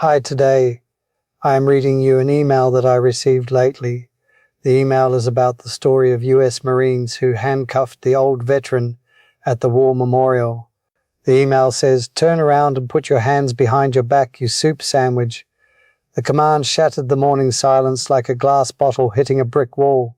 Hi, today I am reading you an email that I received lately. The email is about the story of US Marines who handcuffed the old veteran at the war memorial. The email says, "Turn around and put your hands behind your back, you soup sandwich." The command shattered the morning silence like a glass bottle hitting a brick wall.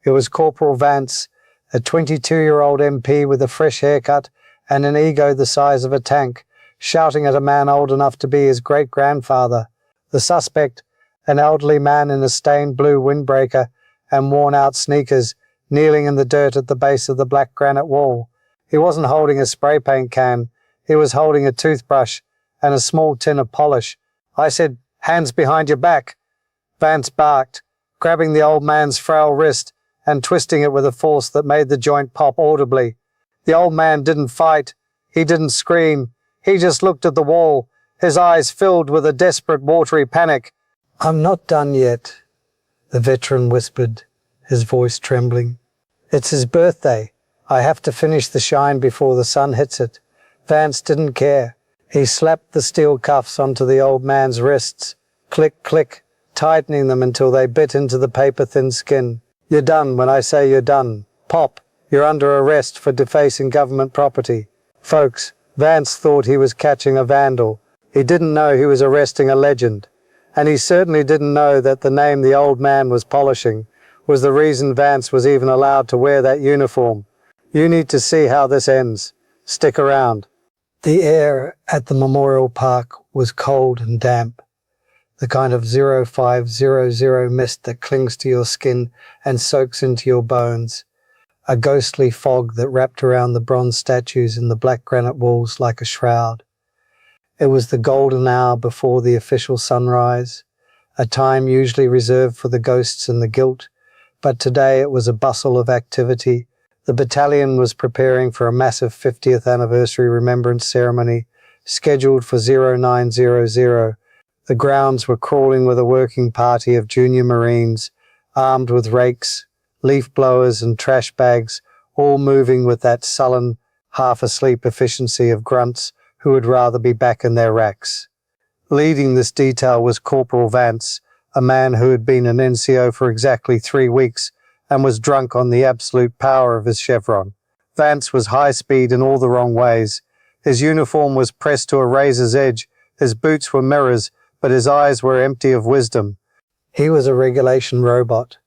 It was Corporal Vance, a 22-year-old MP with a fresh haircut and an ego the size of a tank, shouting at a man old enough to be his great-grandfather. The suspect, an elderly man in a stained blue windbreaker and worn-out sneakers, kneeling in the dirt at the base of the black granite wall. He wasn't holding a spray paint can. He was holding a toothbrush and a small tin of polish. I said, "Hands behind your back." Vance barked, grabbing the old man's frail wrist and twisting it with a force that made the joint pop audibly. The old man didn't fight. He didn't scream. He just looked at the wall, his eyes filled with a desperate, watery panic. "I'm not done yet," the veteran whispered, his voice trembling. "It's his birthday. I have to finish the shine before the sun hits it." Vance didn't care. He slapped the steel cuffs onto the old man's wrists, click, click, tightening them until they bit into the paper-thin skin. "You're done when I say you're done. Pop, you're under arrest for defacing government property." Folks, Vance thought he was catching a vandal. He didn't know he was arresting a legend. And he certainly didn't know that the name the old man was polishing was the reason Vance was even allowed to wear that uniform. You need to see how this ends. Stick around. The air at the Memorial Park was cold and damp. The kind of 0500 mist that clings to your skin and soaks into your bones. A ghostly fog that wrapped around the bronze statues in the black granite walls like a shroud. It was the golden hour before the official sunrise, a time usually reserved for the ghosts and the guilt, but today it was a bustle of activity. The battalion was preparing for a massive 50th anniversary remembrance ceremony scheduled for 0900. The grounds were crawling with a working party of junior Marines, armed with rakes, leaf blowers and trash bags, all moving with that sullen, half-asleep efficiency of grunts who would rather be back in their racks. Leading this detail was Corporal Vance, a man who had been an NCO for exactly 3 weeks and was drunk on the absolute power of his chevron. Vance was high speed in all the wrong ways. His uniform was pressed to a razor's edge, his boots were mirrors, but his eyes were empty of wisdom. He was a regulation robot.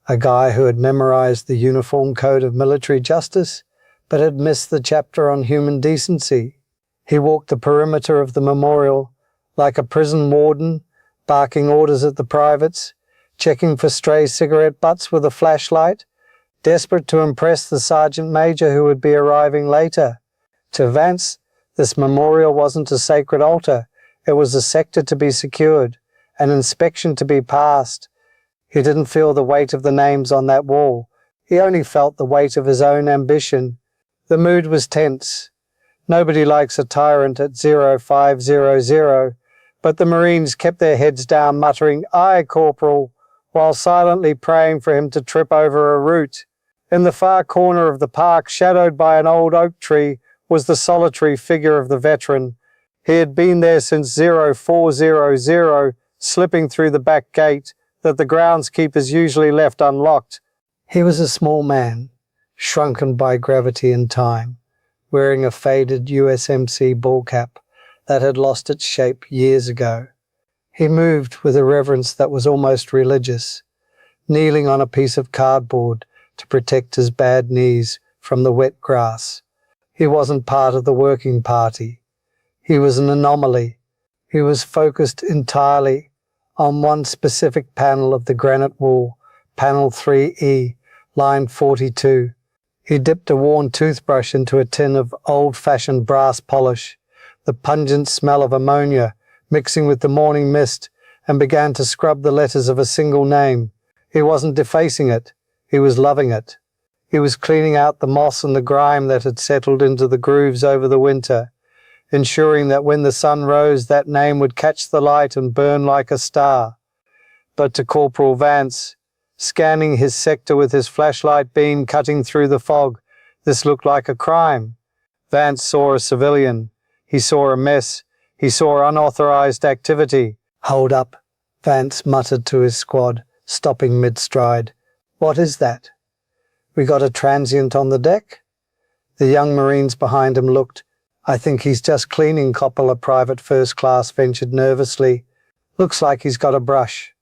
A guy who had memorized the uniform code of military justice, but had missed the chapter on human decency. He walked the perimeter of the memorial like a prison warden, barking orders at the privates, checking for stray cigarette butts with a flashlight, desperate to impress the sergeant major who would be arriving later. To Vance, this memorial wasn't a sacred altar. It was a sector to be secured, an inspection to be passed. He didn't feel the weight of the names on that wall. He only felt the weight of his own ambition. The mood was tense. Nobody likes a tyrant at 0500, but the Marines kept their heads down, muttering, "Aye, Corporal," while silently praying for him to trip over a root. In the far corner of the park, shadowed by an old oak tree, was the solitary figure of the veteran. He had been there since 0400, slipping through the back gate that the groundskeepers usually left unlocked. He was a small man, shrunken by gravity and time, wearing a faded USMC ball cap that had lost its shape years ago. He moved with a reverence that was almost religious, kneeling on a piece of cardboard to protect his bad knees from the wet grass. He wasn't part of the working party. He was an anomaly. He was focused entirely on one specific panel of the granite wall, panel 3E, line 42. He dipped a worn toothbrush into a tin of old-fashioned brass polish, the pungent smell of ammonia mixing with the morning mist, and began to scrub the letters of a single name. He wasn't defacing it. He was loving it. He was cleaning out the moss and the grime that had settled into the grooves over the winter, ensuring that when the sun rose, that name would catch the light and burn like a star. But to Corporal Vance, scanning his sector with his flashlight beam cutting through the fog, this looked like a crime. Vance saw a civilian. He saw a mess. He saw unauthorized activity. Hold up, Vance muttered to his squad, stopping mid-stride. What is that? We got a transient on the deck? The young Marines behind him looked. I think he's just cleaning, Coppola Private First Class ventured nervously. Looks like he's got a brush.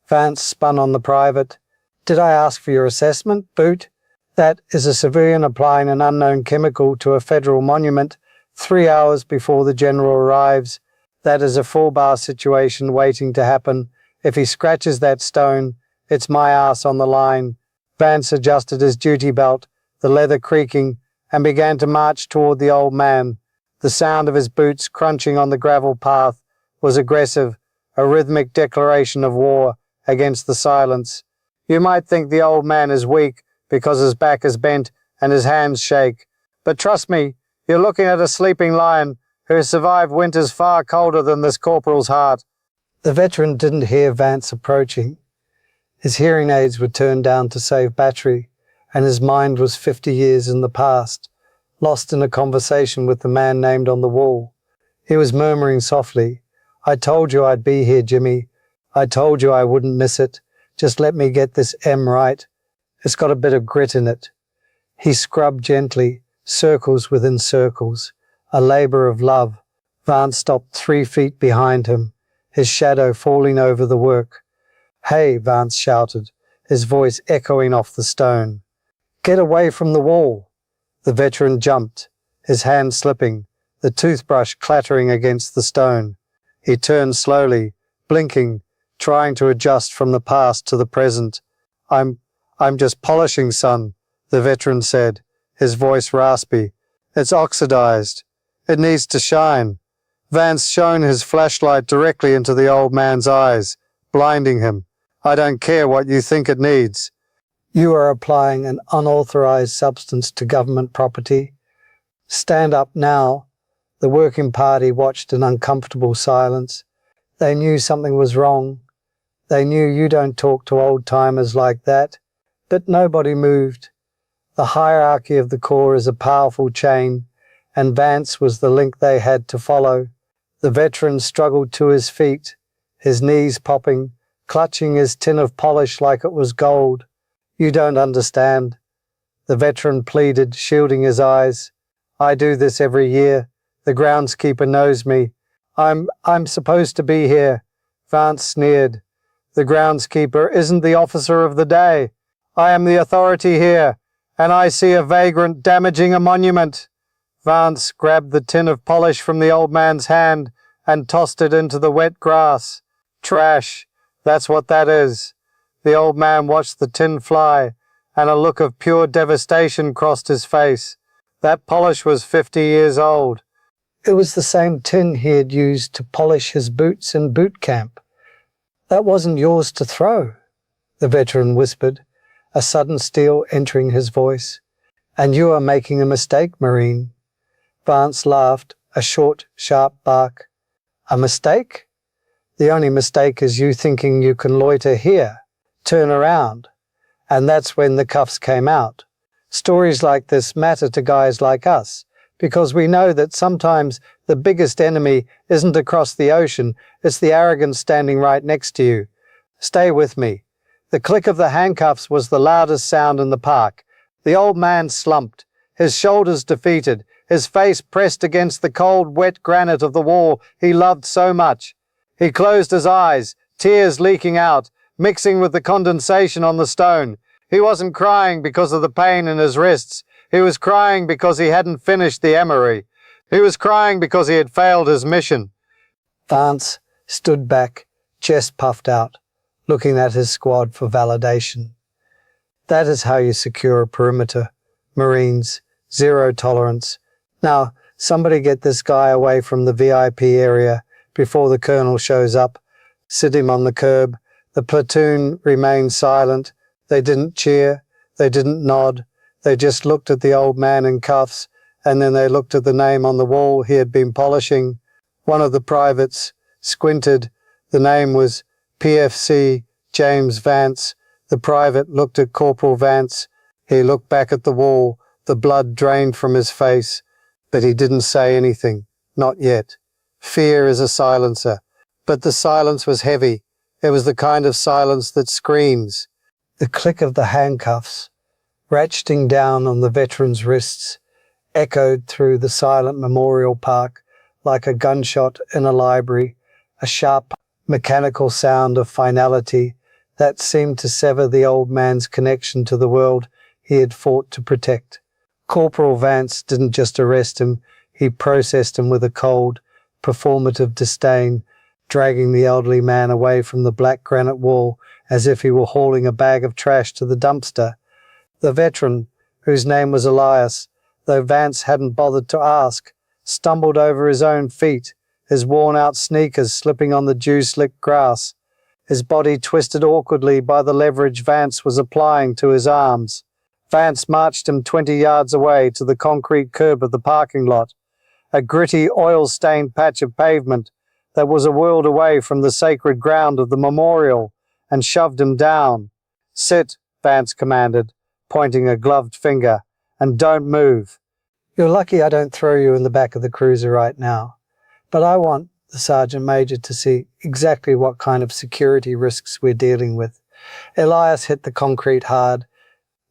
Vance spun on the private. Did I ask for your assessment, Boot? That is a civilian applying an unknown chemical to a federal monument 3 hours before the general arrives. That is a full-bar situation waiting to happen. If he scratches that stone, it's my ass on the line. Vance adjusted his duty belt, the leather creaking, and began to march toward the old man. The sound of his boots crunching on the gravel path was aggressive, a rhythmic declaration of war against the silence. You might think the old man is weak because his back is bent and his hands shake. But trust me, you're looking at a sleeping lion who has survived winters far colder than this corporal's heart. The veteran didn't hear Vance approaching. His hearing aids were turned down to save battery, and his mind was 50 years in the past, lost in a conversation with the man named on the wall. He was murmuring softly, I told you I'd be here, Jimmy. I told you I wouldn't miss it. Just let me get this M right. It's got a bit of grit in it. He scrubbed gently, circles within circles, a labor of love. Vance stopped 3 feet behind him, his shadow falling over the work. Hey, Vance shouted, his voice echoing off the stone. Get away from the wall. The veteran jumped, his hand slipping, the toothbrush clattering against the stone. He turned slowly, blinking, trying to adjust from the past to the present. I'm just polishing, son, the veteran said, his voice raspy. It's oxidized. It needs to shine. Vance shone his flashlight directly into the old man's eyes, blinding him. I don't care what you think it needs. You are applying an unauthorized substance to government property. Stand up now. The working party watched in uncomfortable silence. They knew something was wrong. They knew you don't talk to old-timers like that. But nobody moved. The hierarchy of the Corps is a powerful chain, and Vance was the link they had to follow. The veteran struggled to his feet, his knees popping, clutching his tin of polish like it was gold. You don't understand. The veteran pleaded, shielding his eyes. I do this every year. The groundskeeper knows me. I'm supposed to be here. Vance sneered. The groundskeeper isn't the officer of the day. I am the authority here, and I see a vagrant damaging a monument. Vance grabbed the tin of polish from the old man's hand and tossed it into the wet grass. Trash, that's what that is. The old man watched the tin fly, and a look of pure devastation crossed his face. That polish was 50 years old. It was the same tin he had used to polish his boots in boot camp. That wasn't yours to throw, the veteran whispered, a sudden steel entering his voice. And you are making a mistake, Marine. Vance laughed, a short, sharp bark. A mistake? The only mistake is you thinking you can loiter here, turn around. And that's when the cuffs came out. Stories like this matter to guys like us, because we know that sometimes the biggest enemy isn't across the ocean, it's the arrogance standing right next to you. Stay with me. The click of the handcuffs was the loudest sound in the park. The old man slumped, his shoulders defeated, his face pressed against the cold, wet granite of the wall he loved so much. He closed his eyes, tears leaking out, mixing with the condensation on the stone. He wasn't crying because of the pain in his wrists. He was crying because he hadn't finished the emery. He was crying because he had failed his mission. Vance stood back, chest puffed out, looking at his squad for validation. That is how you secure a perimeter. Marines, zero tolerance. Now, somebody get this guy away from the VIP area before the colonel shows up. Sit him on the curb. The platoon remained silent. They didn't cheer. They didn't nod. They just looked at the old man in cuffs, and then they looked at the name on the wall he had been polishing. One of the privates squinted. The name was PFC James Vance. The private looked at Corporal Vance. He looked back at the wall. The blood drained from his face, but he didn't say anything. Not yet. Fear is a silencer. But the silence was heavy. It was the kind of silence that screams. The click of the handcuffs, ratcheting down on the veteran's wrists, echoed through the silent memorial park like a gunshot in a library, a sharp, mechanical sound of finality that seemed to sever the old man's connection to the world he had fought to protect. Corporal Vance didn't just arrest him, he processed him with a cold, performative disdain, dragging the elderly man away from the black granite wall as if he were hauling a bag of trash to the dumpster. The veteran, whose name was Elias, though Vance hadn't bothered to ask, stumbled over his own feet, his worn-out sneakers slipping on the dew-slicked grass, his body twisted awkwardly by the leverage Vance was applying to his arms. Vance marched him 20 yards away to the concrete curb of the parking lot, a gritty, oil-stained patch of pavement that was a world away from the sacred ground of the memorial, and shoved him down. "Sit," Vance commanded, pointing a gloved finger, "and don't move. You're lucky I don't throw you in the back of the cruiser right now. But I want the Sergeant Major to see exactly what kind of security risks we're dealing with." Elias hit the concrete hard,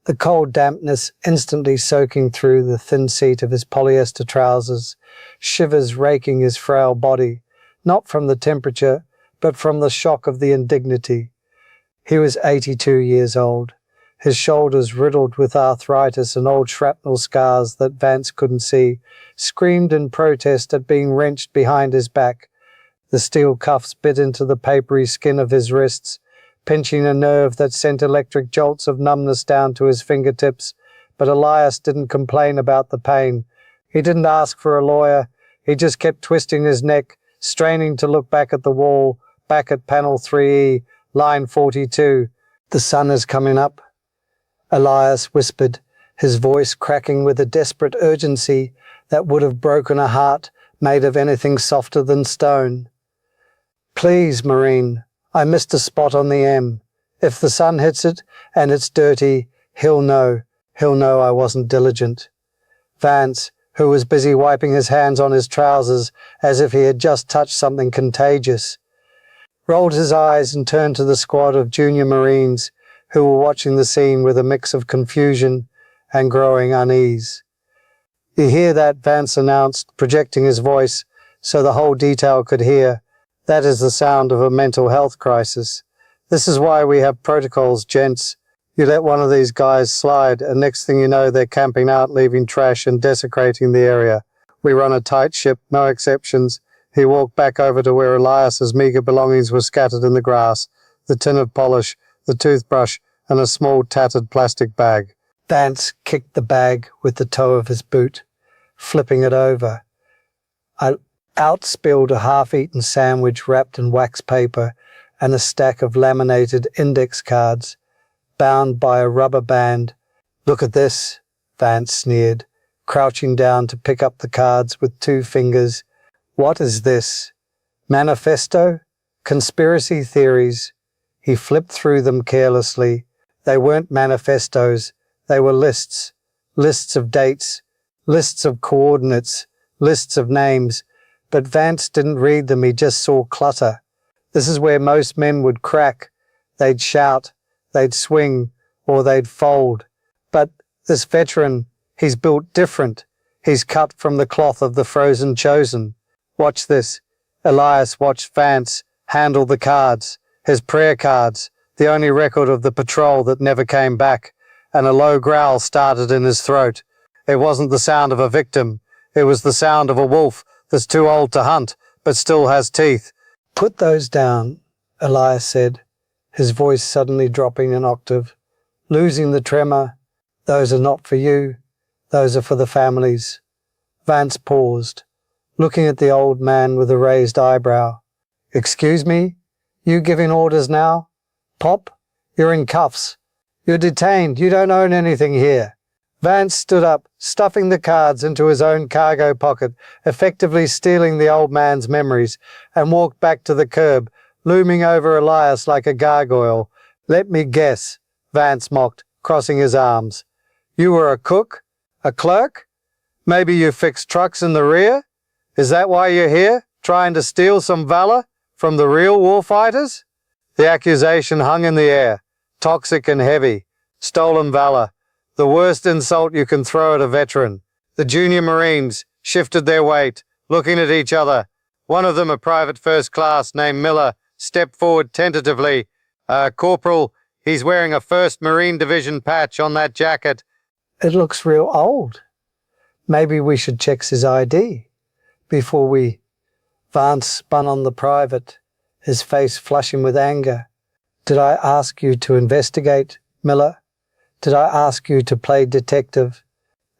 the cold dampness instantly soaking through the thin seat of his polyester trousers, shivers raking his frail body, not from the temperature, but from the shock of the indignity. He was 82 years old, his shoulders riddled with arthritis and old shrapnel scars that Vance couldn't see, screamed in protest at being wrenched behind his back. The steel cuffs bit into the papery skin of his wrists, pinching a nerve that sent electric jolts of numbness down to his fingertips. But Elias didn't complain about the pain. He didn't ask for a lawyer. He just kept twisting his neck, straining to look back at the wall, back at panel 3E, line 42. "The sun is coming up," Elias whispered, his voice cracking with a desperate urgency that would have broken a heart made of anything softer than stone. "Please, Marine, I missed a spot on the M. If the sun hits it and it's dirty, he'll know. He'll know I wasn't diligent." Vance, who was busy wiping his hands on his trousers as if he had just touched something contagious, rolled his eyes and turned to the squad of junior Marines who were watching the scene with a mix of confusion and growing unease. "You hear that?" Vance announced, projecting his voice so the whole detail could hear. "That is the sound of a mental health crisis. This is why we have protocols, gents. You let one of these guys slide, and next thing you know, they're camping out, leaving trash and desecrating the area. We run a tight ship, no exceptions." He walked back over to where Elias's meager belongings were scattered in the grass, the tin of polish, the toothbrush, and a small tattered plastic bag. Vance kicked the bag with the toe of his boot, flipping it over. Out spilled a half-eaten sandwich wrapped in wax paper and a stack of laminated index cards, bound by a rubber band. "Look at this," Vance sneered, crouching down to pick up the cards with 2 fingers. "What is this? Manifesto? Conspiracy theories?" He flipped through them carelessly. They weren't manifestos. They were lists. Lists of dates. Lists of coordinates. Lists of names. But Vance didn't read them, he just saw clutter. This is where most men would crack. They'd shout, they'd swing, or they'd fold. But this veteran, he's built different. He's cut from the cloth of the frozen chosen. Watch this. Elias watched Vance handle the cards, his prayer cards, the only record of the patrol that never came back, and a low growl started in his throat. It wasn't the sound of a victim. It was the sound of a wolf that's too old to hunt, but still has teeth. "Put those down," Elias said, his voice suddenly dropping an octave, losing the tremor. "Those are not for you. Those are for the families." Vance paused, looking at the old man with a raised eyebrow. "Excuse me? You giving orders now? Pop, you're in cuffs. You're detained. You don't own anything here." Vance stood up, stuffing the cards into his own cargo pocket, effectively stealing the old man's memories, and walked back to the curb, looming over Elias like a gargoyle. "Let me guess," Vance mocked, crossing his arms. "You were a cook? A clerk? Maybe you fixed trucks in the rear? Is that why you're here? Trying to steal some valor from the real warfighters? The accusation hung in the air, toxic and heavy. Stolen valor, the worst insult you can throw at a veteran. The junior Marines shifted their weight, looking at each other. One of them, a private first class named Miller, stepped forward tentatively. Corporal, he's wearing a 1st Marine Division patch on that jacket. It looks real old. Maybe we should check his ID before we... Vance spun on the private, his face flushing with anger. Did I ask you to investigate, Miller? Did I ask you to play detective?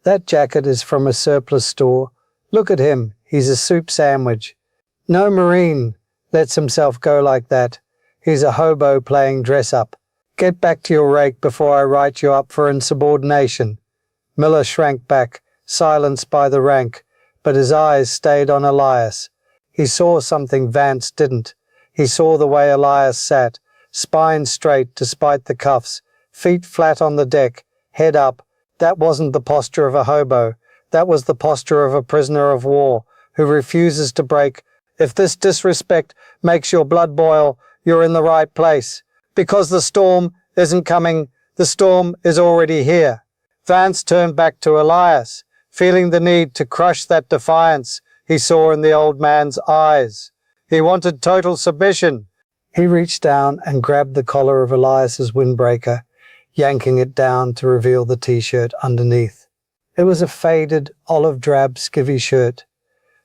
That jacket is from a surplus store. Look at him, he's a soup sandwich. No Marine lets himself go like that. He's a hobo playing dress-up. Get back to your rake before I write you up for insubordination. Miller shrank back, silenced by the rank, but his eyes stayed on Elias. He saw something Vance didn't. He saw the way Elias sat, spine straight despite the cuffs, feet flat on the deck, head up. That wasn't the posture of a hobo. That was the posture of a prisoner of war who refuses to break. If this disrespect makes your blood boil, you're in the right place. Because the storm isn't coming, the storm is already here. Vance turned back to Elias, feeling the need to crush that defiance he saw in the old man's eyes. He wanted total submission. He reached down and grabbed the collar of Elias's windbreaker, yanking it down to reveal the t-shirt underneath. It was a faded, olive-drab skivvy shirt,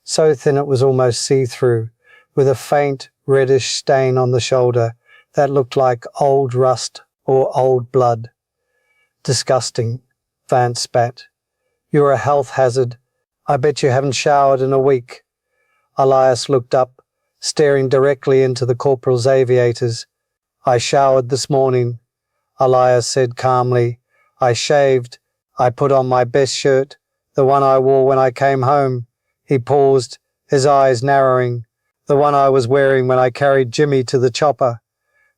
so thin it was almost see-through, with a faint, reddish stain on the shoulder that looked like old rust or old blood. Disgusting, Vance spat. You're a health hazard. I bet you haven't showered in a week. Elias looked up, staring directly into the corporal's aviators. I showered this morning, Elias said calmly. I shaved. I put on my best shirt, the one I wore when I came home. He paused, his eyes narrowing. The one I was wearing when I carried Jimmy to the chopper.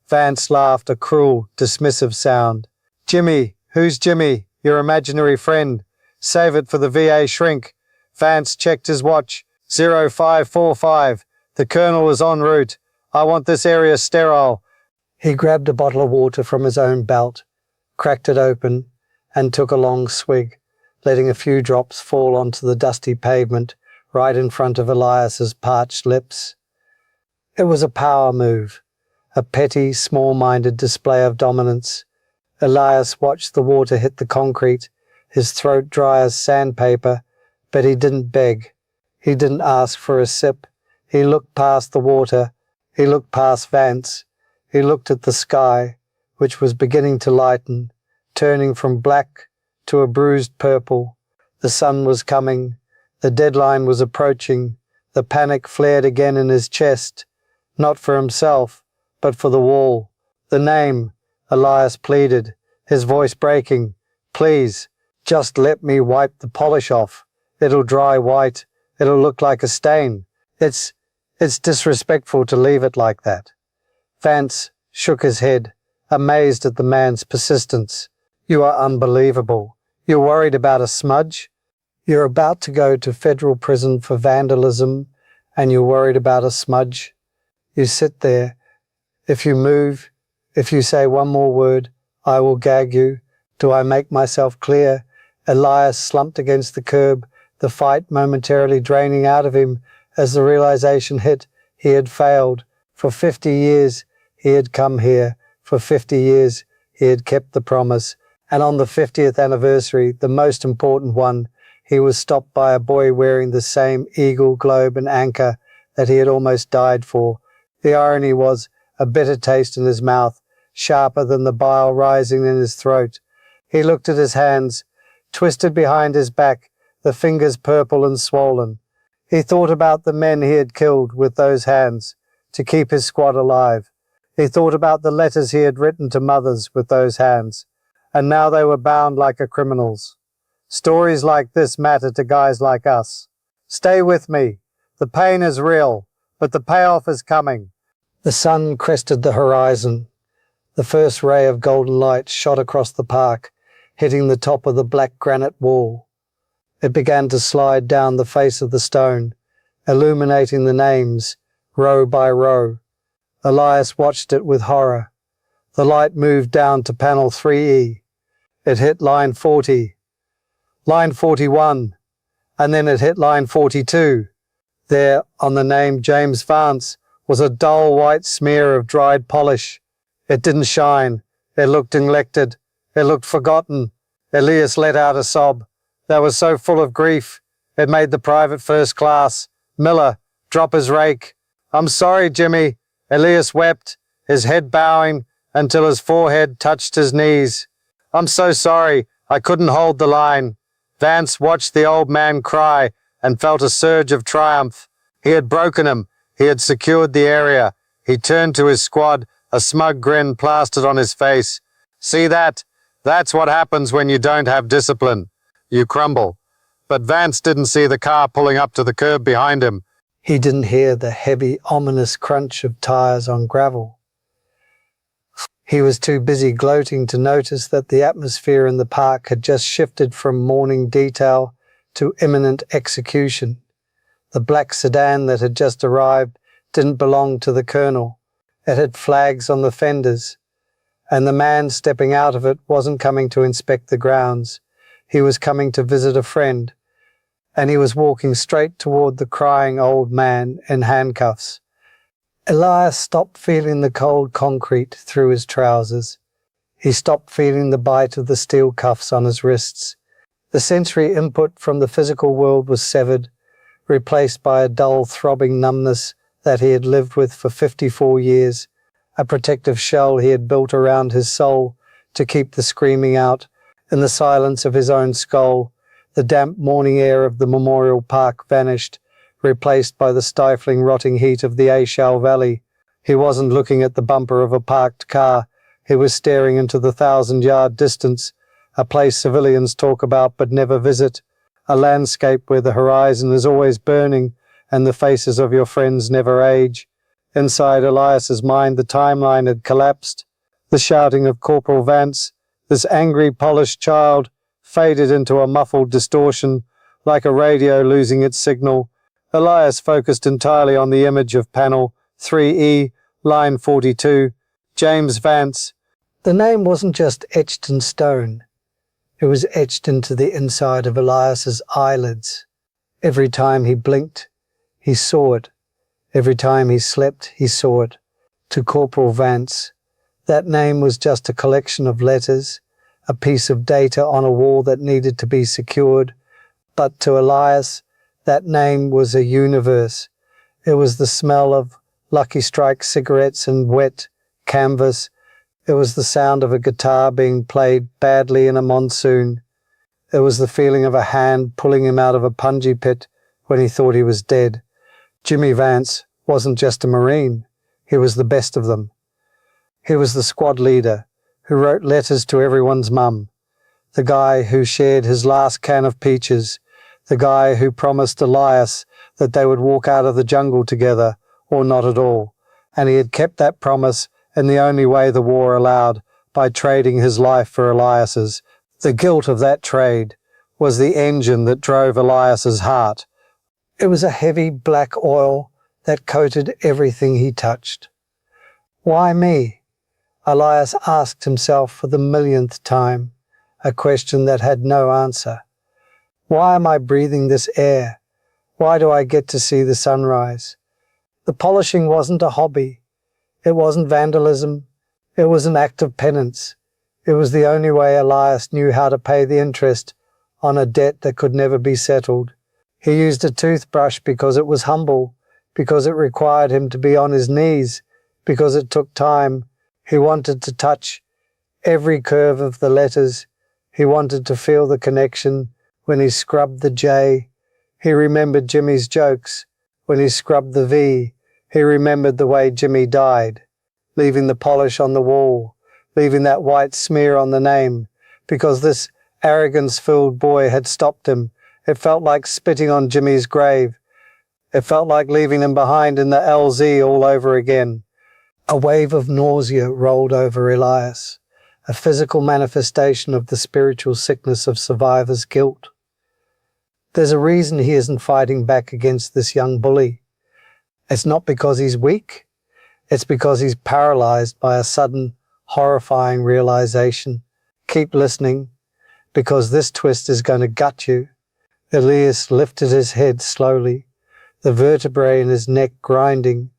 Vance laughed, a cruel, dismissive sound. Jimmy? Who's Jimmy? Your imaginary friend. Save it for the VA shrink. Vance checked his watch. 0545. The colonel is en route. I want this area sterile. He grabbed a bottle of water from his own belt, cracked it open, and took a long swig, letting a few drops fall onto the dusty pavement right in front of Elias's parched lips. It was a power move, a petty, small-minded display of dominance. Elias watched the water hit the concrete, his throat dry as sandpaper, but he didn't beg. He didn't ask for a sip. He looked past the water. He looked past Vance. He looked at the sky, which was beginning to lighten, turning from black to a bruised purple. The sun was coming. The deadline was approaching. The panic flared again in his chest, not for himself, but for the wall. The name, Elias pleaded, his voice breaking. Please, just let me wipe the polish off. It'll dry white. It'll look like a stain. It's disrespectful to leave it like that. Vance shook his head, amazed at the man's persistence. You are unbelievable. You're worried about a smudge? You're about to go to federal prison for vandalism, and you're worried about a smudge? You sit there. If you move, if you say one more word, I will gag you. Do I make myself clear? Elias slumped against the curb, the fight momentarily draining out of him as the realization hit. He had failed. For 50 years he had come here. For 50 years he had kept the promise. And on the 50th anniversary, the most important one, he was stopped by a boy wearing the same eagle, globe and anchor that he had almost died for. The irony was a bitter taste in his mouth, sharper than the bile rising in his throat. He looked at his hands, twisted behind his back, the fingers purple and swollen. He thought about the men he had killed with those hands to keep his squad alive. He thought about the letters he had written to mothers with those hands, and now they were bound like a criminal's. Stories like this matter to guys like us. Stay with me. The pain is real, but the payoff is coming. The sun crested the horizon. The first ray of golden light shot across the park, hitting the top of the black granite wall. It began to slide down the face of the stone, illuminating the names, row by row. Elias watched it with horror. The light moved down to panel 3E. It hit line 40, line 41, and then it hit line 42. There, on the name James Vance, was a dull white smear of dried polish. It didn't shine. It looked neglected. It looked forgotten. Elias let out a sob that was so full of grief, it made the private first class, Miller, drop his rake. "I'm sorry, Jimmy." Elias wept, his head bowing until his forehead touched his knees. "I'm so sorry. I couldn't hold the line." Vance watched the old man cry and felt a surge of triumph. He had broken him. He had secured the area. He turned to his squad, a smug grin plastered on his face. "See that? That's what happens when you don't have discipline. You crumble." But Vance didn't see the car pulling up to the curb behind him. He didn't hear the heavy, ominous crunch of tires on gravel. He was too busy gloating to notice that the atmosphere in the park had just shifted from morning detail to imminent execution. The black sedan that had just arrived didn't belong to the colonel. It had flags on the fenders, and the man stepping out of it wasn't coming to inspect the grounds. He was coming to visit a friend, and he was walking straight toward the crying old man in handcuffs. Elias stopped feeling the cold concrete through his trousers. He stopped feeling the bite of the steel cuffs on his wrists. The sensory input from the physical world was severed, replaced by a dull, throbbing numbness that he had lived with for 54 years, a protective shell he had built around his soul to keep the screaming out. In the silence of his own skull, the damp morning air of the Memorial Park vanished, replaced by the stifling, rotting heat of the Ashau Valley. He wasn't looking at the bumper of a parked car. He was staring into the 1,000-yard distance, a place civilians talk about but never visit, a landscape where the horizon is always burning and the faces of your friends never age. Inside Elias's mind, the timeline had collapsed. The shouting of Corporal Vance, this angry, polished child, faded into a muffled distortion, like a radio losing its signal. Elias focused entirely on the image of panel 3E, line 42, James Vance. The name wasn't just etched in stone. It was etched into the inside of Elias's eyelids. Every time he blinked, he saw it. Every time he slept, he saw it. To Corporal Vance, that name was just a collection of letters, a piece of data on a wall that needed to be secured. But to Elias, that name was a universe. It was the smell of Lucky Strike cigarettes and wet canvas. It was the sound of a guitar being played badly in a monsoon. It was the feeling of a hand pulling him out of a punji pit when he thought he was dead. Jimmy Vance wasn't just a Marine. He was the best of them. He was the squad leader who wrote letters to everyone's mum, the guy who shared his last can of peaches, the guy who promised Elias that they would walk out of the jungle together or not at all. And he had kept that promise in the only way the war allowed, by trading his life for Elias's. The guilt of that trade was the engine that drove Elias's heart. It was a heavy black oil that coated everything he touched. Why me? Elias asked himself for the millionth time, a question that had no answer. Why am I breathing this air? Why do I get to see the sunrise? The polishing wasn't a hobby. It wasn't vandalism. It was an act of penance. It was the only way Elias knew how to pay the interest on a debt that could never be settled. He used a toothbrush because it was humble, because it required him to be on his knees, because it took time. He wanted to touch every curve of the letters. He wanted to feel the connection when he scrubbed the J. He remembered Jimmy's jokes. When he scrubbed the V, he remembered the way Jimmy died, leaving the polish on the wall, leaving that white smear on the name, because this arrogance-filled boy had stopped him. It felt like spitting on Jimmy's grave. It felt like leaving him behind in the LZ all over again. A wave of nausea rolled over Elias, a physical manifestation of the spiritual sickness of survivor's guilt. There's a reason he isn't fighting back against this young bully. It's not because he's weak. It's because he's paralyzed by a sudden, horrifying realization. Keep listening, because this twist is going to gut you. Elias lifted his head slowly, the vertebrae in his neck grinding,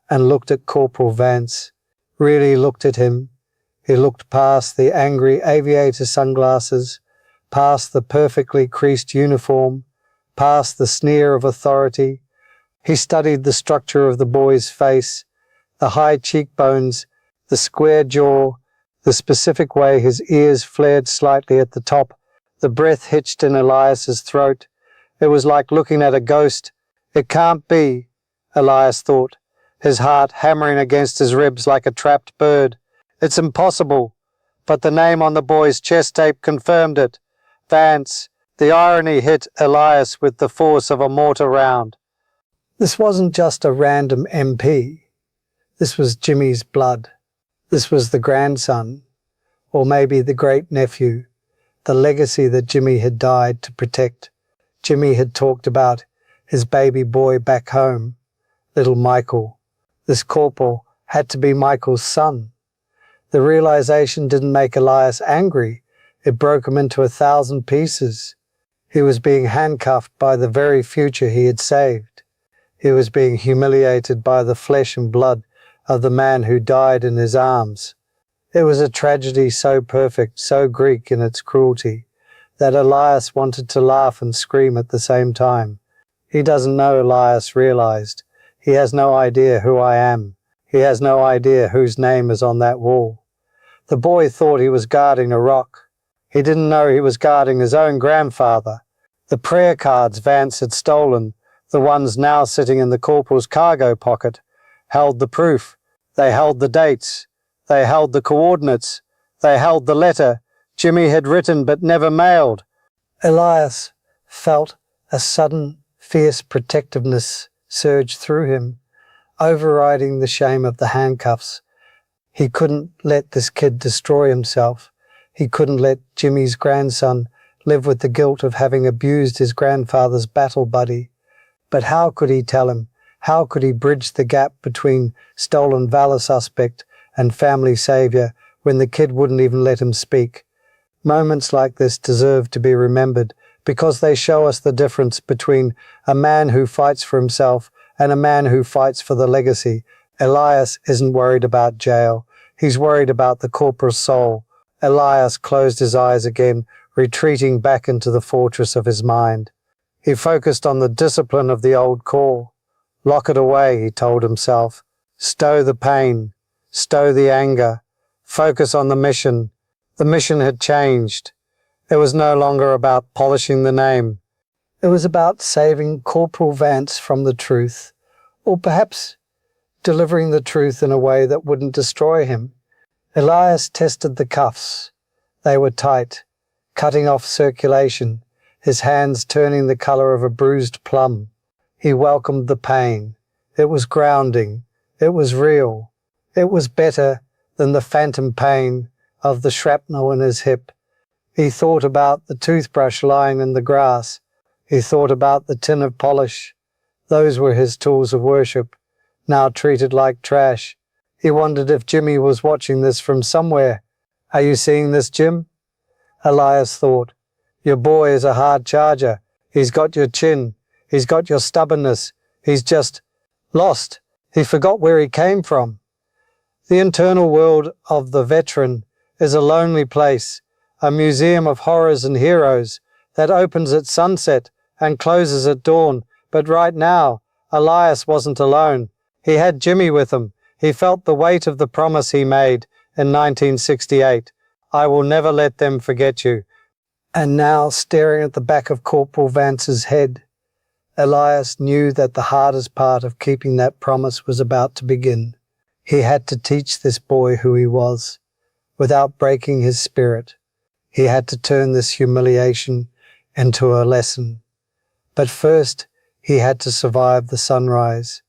and looked at Corporal Vance. Really looked at him. He looked past the angry aviator sunglasses, past the perfectly creased uniform, past the sneer of authority. He studied the structure of the boy's face, the high cheekbones, the square jaw, the specific way his ears flared slightly at the top, the breath hitched in Elias's throat. It was like looking at a ghost. It can't be, Elias thought, his heart hammering against his ribs like a trapped bird. It's impossible. But the name on the boy's chest tape confirmed it. Vance. The irony hit Elias with the force of a mortar round. This wasn't just a random MP. This was Jimmy's blood. This was the grandson, or maybe the great-nephew, the legacy that Jimmy had died to protect. Jimmy had talked about his baby boy back home, little Michael. This corporal had to be Michael's son. The realization didn't make Elias angry. It broke him into 1,000 pieces. He was being handcuffed by the very future he had saved. He was being humiliated by the flesh and blood of the man who died in his arms. It was a tragedy so perfect, so Greek in its cruelty, that Elias wanted to laugh and scream at the same time. He doesn't know, Elias realized. He has no idea who I am. He has no idea whose name is on that wall. The boy thought he was guarding a rock. He didn't know he was guarding his own grandfather. The prayer cards Vance had stolen, the ones now sitting in the corporal's cargo pocket, held the proof. They held the dates. They held the coordinates. They held the letter Jimmy had written but never mailed. Elias felt a sudden, fierce protectiveness surge through him, overriding the shame of the handcuffs. He couldn't let this kid destroy himself. He couldn't let Jimmy's grandson live with the guilt of having abused his grandfather's battle buddy. But how could he tell him? How could he bridge the gap between stolen valor suspect and family savior when the kid wouldn't even let him speak? Moments like this deserve to be remembered because they show us the difference between a man who fights for himself and a man who fights for the legacy. Elias isn't worried about jail. He's worried about the corporal's soul. Elias closed his eyes again, retreating back into the fortress of his mind. He focused on the discipline of the old core. Lock it away, he told himself. Stow the pain. Stow the anger. Focus on the mission. The mission had changed. It was no longer about polishing the name. It was about saving Corporal Vance from the truth, or perhaps delivering the truth in a way that wouldn't destroy him. Elias tested the cuffs. They were tight, cutting off circulation, his hands turning the color of a bruised plum. He welcomed the pain. It was grounding. It was real. It was better than the phantom pain of the shrapnel in his hip. He thought about the toothbrush lying in the grass. He thought about the tin of polish. Those were his tools of worship, now treated like trash. He wondered if Jimmy was watching this from somewhere. Are you seeing this, Jim? Elias thought. Your boy is a hard charger. He's got your chin. He's got your stubbornness. He's just lost. He forgot where he came from. The internal world of the veteran is a lonely place, a museum of horrors and heroes that opens at sunset and closes at dawn. But right now, Elias wasn't alone. He had Jimmy with him. He felt the weight of the promise he made in 1968. I will never let them forget you. And now, staring at the back of Corporal Vance's head, Elias knew that the hardest part of keeping that promise was about to begin. He had to teach this boy who he was, without breaking his spirit. He had to turn this humiliation into a lesson. But first, he had to survive the sunrise.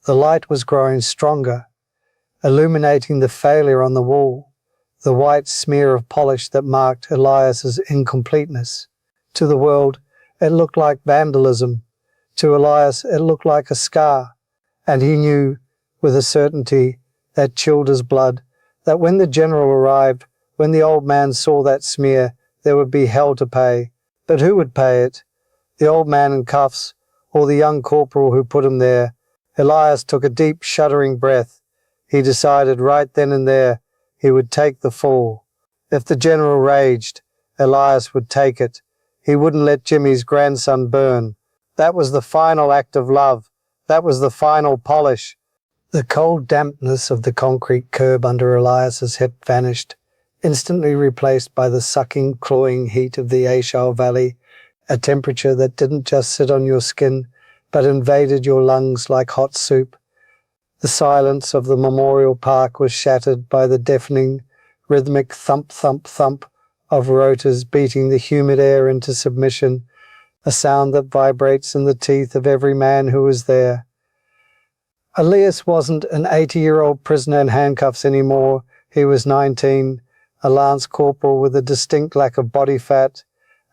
The light was growing stronger, illuminating the failure on the wall, the white smear of polish that marked Elias's incompleteness. To the world, it looked like vandalism. To Elias, it looked like a scar. And he knew, with a certainty that chilled his blood, that when the general arrived, when the old man saw that smear, there would be hell to pay. But who would pay it? The old man in cuffs, or the young corporal who put him there? Elias took a deep, shuddering breath. He decided right then and there he would take the fall. If the general raged, Elias would take it. He wouldn't let Jimmy's grandson burn. That was the final act of love. That was the final polish. The cold dampness of the concrete curb under Elias's hip vanished, instantly replaced by the sucking, clawing heat of the Ashal Valley, a temperature that didn't just sit on your skin, but invaded your lungs like hot soup. The silence of the memorial park was shattered by the deafening, rhythmic thump, thump, thump of rotors beating the humid air into submission, a sound that vibrates in the teeth of every man who was there. Elias wasn't an 80-year-old prisoner in handcuffs anymore. He was 19, a lance corporal with a distinct lack of body fat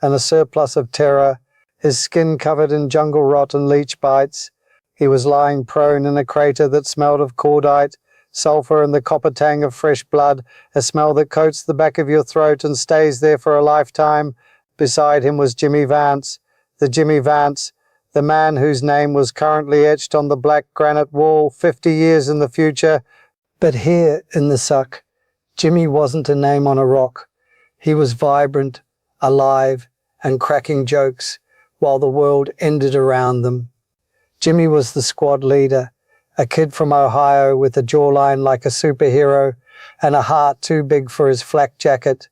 and a surplus of terror, his skin covered in jungle rot and leech bites. He was lying prone in a crater that smelled of cordite, sulfur and the copper tang of fresh blood, a smell that coats the back of your throat and stays there for a lifetime. Beside him was Jimmy Vance, the man whose name was currently etched on the black granite wall 50 years in the future. But here in the suck, Jimmy wasn't a name on a rock. He was vibrant, alive, and cracking jokes while the world ended around them. Jimmy was the squad leader, a kid from Ohio with a jawline like a superhero and a heart too big for his flak jacket.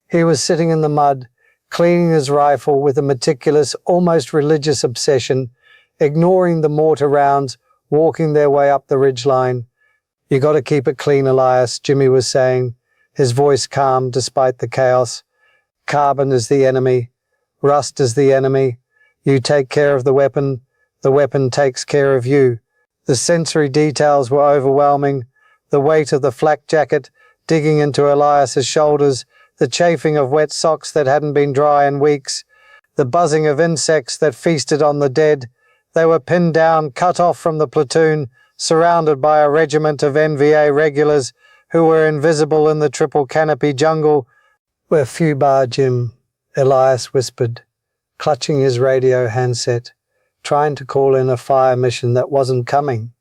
He was sitting in the mud, cleaning his rifle with a meticulous, almost religious obsession, ignoring the mortar rounds walking their way up the ridgeline. "You got to keep it clean, Elias," Jimmy was saying, his voice calm despite the chaos. "Carbon is the enemy. Rust is the enemy. You take care of the weapon takes care of you." The sensory details were overwhelming. The weight of the flak jacket digging into Elias's shoulders, the chafing of wet socks that hadn't been dry in weeks, the buzzing of insects that feasted on the dead. They were pinned down, cut off from the platoon, surrounded by a regiment of NVA regulars who were invisible in the triple canopy jungle. "We're few bar, Jim," Elias whispered, clutching his radio handset, trying to call in a fire mission that wasn't coming.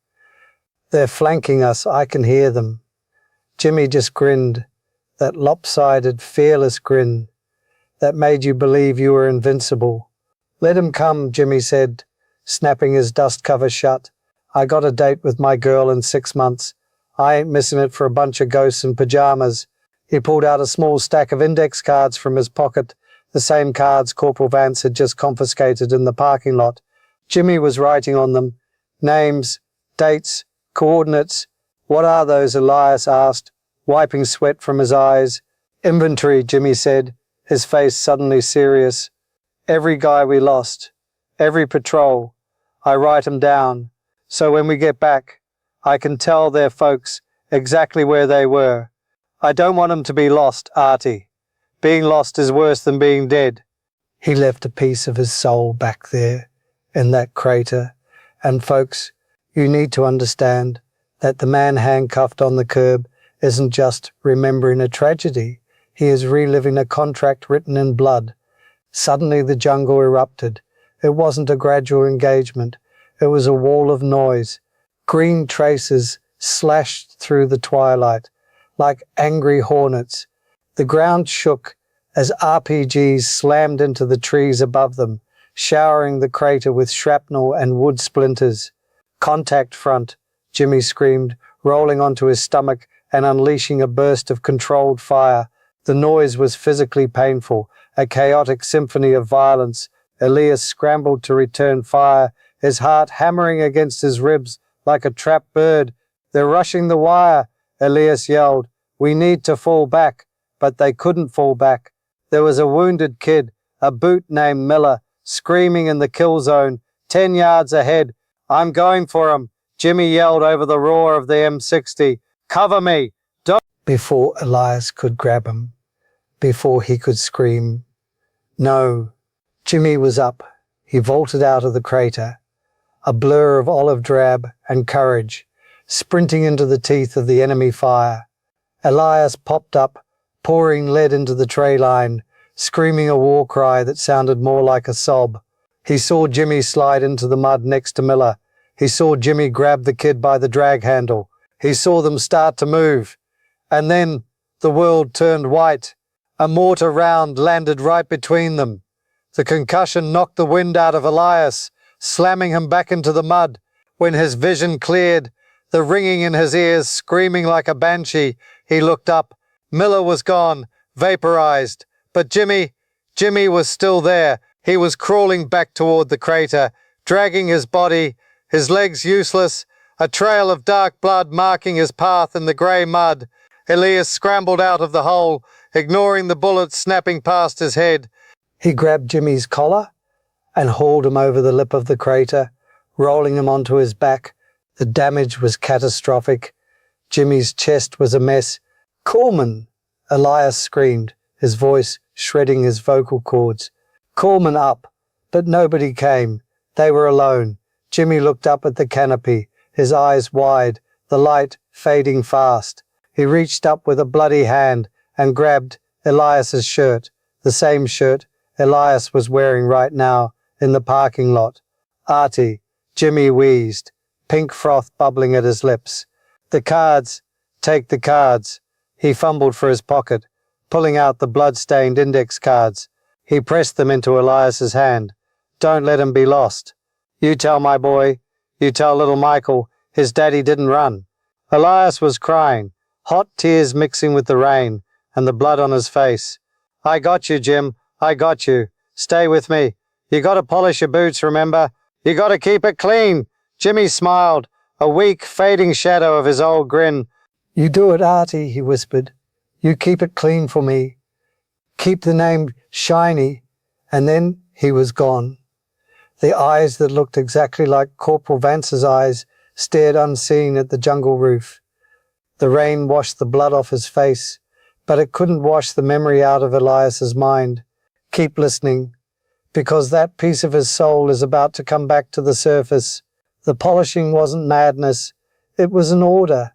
"They're flanking us, I can hear them." Jimmy just grinned, that lopsided, fearless grin that made you believe you were invincible. "Let him come," Jimmy said, snapping his dust cover shut. "I got a date with my girl in 6 months. I ain't missing it for a bunch of ghosts in pajamas." He pulled out a small stack of index cards from his pocket, the same cards Corporal Vance had just confiscated in the parking lot. Jimmy was writing on them. Names, dates, coordinates. "What are those?" Elias asked, wiping sweat from his eyes. "Inventory," Jimmy said, his face suddenly serious. "Every guy we lost. Every patrol. I write 'em down. So when we get back, I can tell their folks exactly where they were. I don't want 'em to be lost, Artie. Being lost is worse than being dead." He left a piece of his soul back there, in that crater. And folks, you need to understand that the man handcuffed on the curb isn't just remembering a tragedy. He is reliving a contract written in blood. Suddenly the jungle erupted. It wasn't a gradual engagement. It was a wall of noise. Green traces slashed through the twilight like angry hornets. The ground shook as RPGs slammed into the trees above them, showering the crater with shrapnel and wood splinters. "Contact front," Jimmy screamed, rolling onto his stomach and unleashing a burst of controlled fire. The noise was physically painful, a chaotic symphony of violence. Elias scrambled to return fire, his heart hammering against his ribs like a trapped bird. "They're rushing the wire," Elias yelled. "We need to fall back." But they couldn't fall back. There was a wounded kid, a boot named Miller, screaming in the kill zone, 10 yards ahead. "I'm going for him," Jimmy yelled over the roar of the M60. "Cover me! Don't—" Before Elias could grab him, before he could scream, "No!" Jimmy was up, He vaulted out of the crater, a blur of olive drab and courage, sprinting into the teeth of the enemy fire. Elias popped up, pouring lead into the tray line, screaming a war cry that sounded more like a sob. He saw Jimmy slide into the mud next to Miller. He saw Jimmy grab the kid by the drag handle. He saw them start to move. And then the world turned white. A mortar round landed right between them. The concussion knocked the wind out of Elias, slamming him back into the mud. When his vision cleared, the ringing in his ears screaming like a banshee, he looked up. Miller was gone, vaporized. But Jimmy was still there. He was crawling back toward the crater, dragging his body, his legs useless, a trail of dark blood marking his path in the grey mud. Elias scrambled out of the hole, ignoring the bullets snapping past his head. He grabbed Jimmy's collar and hauled him over the lip of the crater, rolling him onto his back. The damage was catastrophic. Jimmy's chest was a mess. "Corman!" Elias screamed, his voice shredding his vocal cords. "Corman up!" But nobody came. They were alone. Jimmy looked up at the canopy, his eyes wide, the light fading fast. He reached up with a bloody hand and grabbed Elias's shirt, the same shirt Elias was wearing right now in the parking lot. "Artie," Jimmy wheezed, pink froth bubbling at his lips. "The cards, take the cards." He fumbled for his pocket, pulling out the blood-stained index cards. He pressed them into Elias's hand. "Don't let him be lost. You tell my boy, you tell little Michael, his daddy didn't run." Elias was crying, hot tears mixing with the rain and the blood on his face. "I got you, Jim. I got you. Stay with me. You gotta polish your boots, remember? You gotta keep it clean." Jimmy smiled, a weak, fading shadow of his old grin. "You do it, Artie," he whispered. "You keep it clean for me. Keep the name shiny." And then he was gone. The eyes that looked exactly like Corporal Vance's eyes stared unseen at the jungle roof. The rain washed the blood off his face, but it couldn't wash the memory out of Elias's mind. Keep listening, because that piece of his soul is about to come back to the surface. The polishing wasn't madness, it was an order.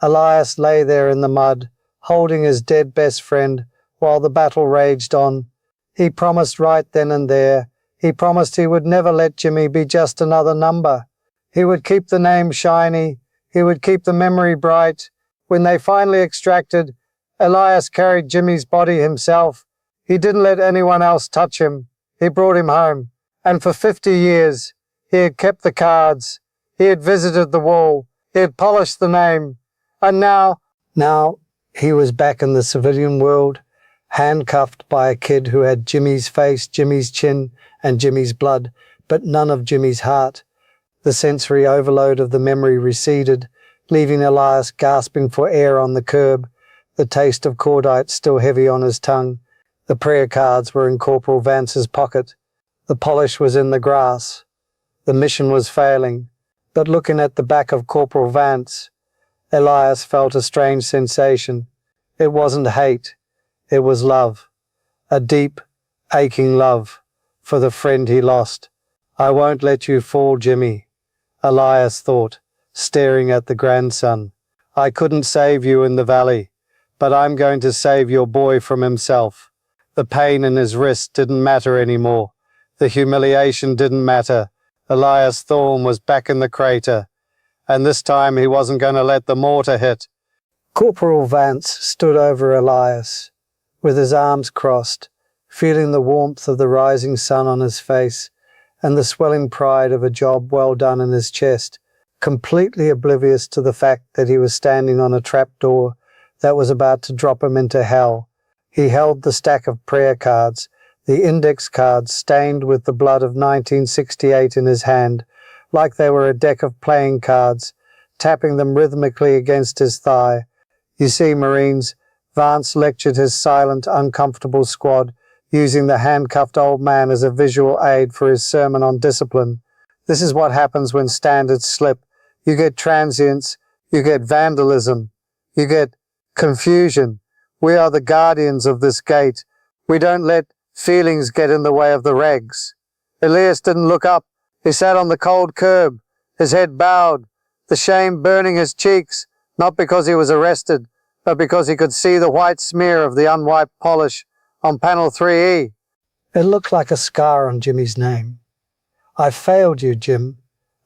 Elias lay there in the mud, holding his dead best friend, while the battle raged on. He promised right then and there. He promised he would never let Jimmy be just another number. He would keep the name shiny. He would keep the memory bright. When they finally extracted, Elias carried Jimmy's body himself. He didn't let anyone else touch him. He brought him home. And for 50 years, he had kept the cards. He had visited the wall. He had polished the name. And now he was back in the civilian world, handcuffed by a kid who had Jimmy's face, Jimmy's chin, and Jimmy's blood, but none of Jimmy's heart. The sensory overload of the memory receded, leaving Elias gasping for air on the curb, the taste of cordite still heavy on his tongue. The prayer cards were in Corporal Vance's pocket. The polish was in the grass. The mission was failing, but looking at the back of Corporal Vance, Elias felt a strange sensation. It wasn't hate, it was love. A deep, aching love for the friend he lost. "I won't let you fall, Jimmy," Elias thought, staring at the grandson. "I couldn't save you in the valley, but I'm going to save your boy from himself." The pain in his wrist didn't matter anymore. The humiliation didn't matter. Elias Thorne was back in the crater, and this time he wasn't going to let the mortar hit. Corporal Vance stood over Elias, with his arms crossed, feeling the warmth of the rising sun on his face and the swelling pride of a job well done in his chest, completely oblivious to the fact that he was standing on a trapdoor that was about to drop him into hell. He held the stack of prayer cards, the index cards stained with the blood of 1968 in his hand, like they were a deck of playing cards, tapping them rhythmically against his thigh. "You see, Marines," Vance lectured his silent, uncomfortable squad, using the handcuffed old man as a visual aid for his sermon on discipline. "This is what happens when standards slip. You get transience, you get vandalism, you get confusion. We are the guardians of this gate. We don't let feelings get in the way of the regs. Elias didn't look up. He sat on the cold curb, his head bowed, the shame burning his cheeks, not because he was arrested, but because he could see the white smear of the unwiped polish on panel 3E. It looked like a scar on Jimmy's name. I failed you, Jim,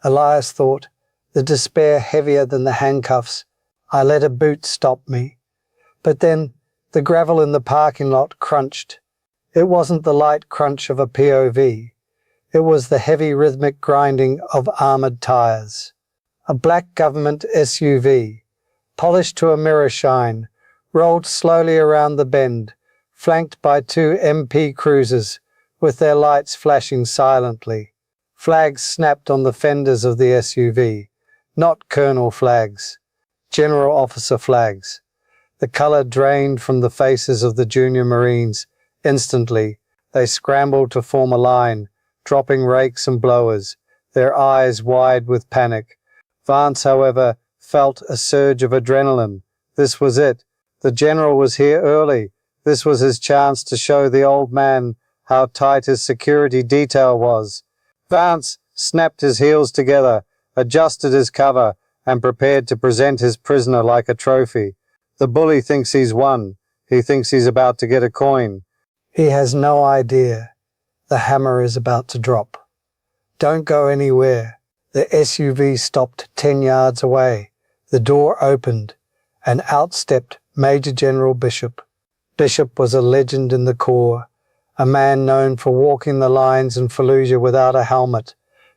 Elias thought, the despair heavier than the handcuffs. I let a boot stop me. But then the gravel in the parking lot crunched. It wasn't the light crunch of a POV. It was the heavy rhythmic grinding of armored tires. A black government SUV, polished to a mirror shine, rolled slowly around the bend, flanked by two MP cruisers, with their lights flashing silently. Flags snapped on the fenders of the SUV, not colonel flags, general officer flags. The colour drained from the faces of the junior Marines. Instantly, they scrambled to form a line, dropping rakes and blowers, their eyes wide with panic. Vance, however, felt a surge of adrenaline. This was it. The general was here early. This was his chance to show the old man how tight his security detail was. Vance snapped his heels together, adjusted his cover, and prepared to present his prisoner like a trophy. The bully thinks he's won. He thinks he's about to get a coin. He has no idea. The hammer is about to drop. Don't go anywhere. The SUV stopped 10 yards away. The door opened, and out stepped Major General Bishop. Bishop was a legend in the Corps, a man known for walking the lines in Fallujah without a helmet,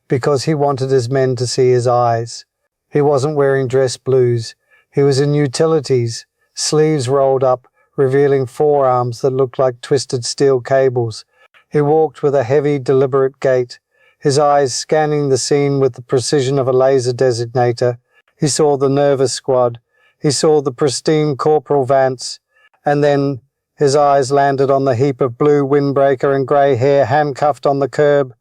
because he wanted his men to see his eyes. He wasn't wearing dress blues. He was in utilities, sleeves rolled up, revealing forearms that looked like twisted steel cables. He walked with a heavy, deliberate gait, his eyes scanning the scene with the precision of a laser designator. He saw the nervous squad. He saw the pristine Corporal Vance, and then his eyes landed on the heap of blue windbreaker and grey hair handcuffed on the curb.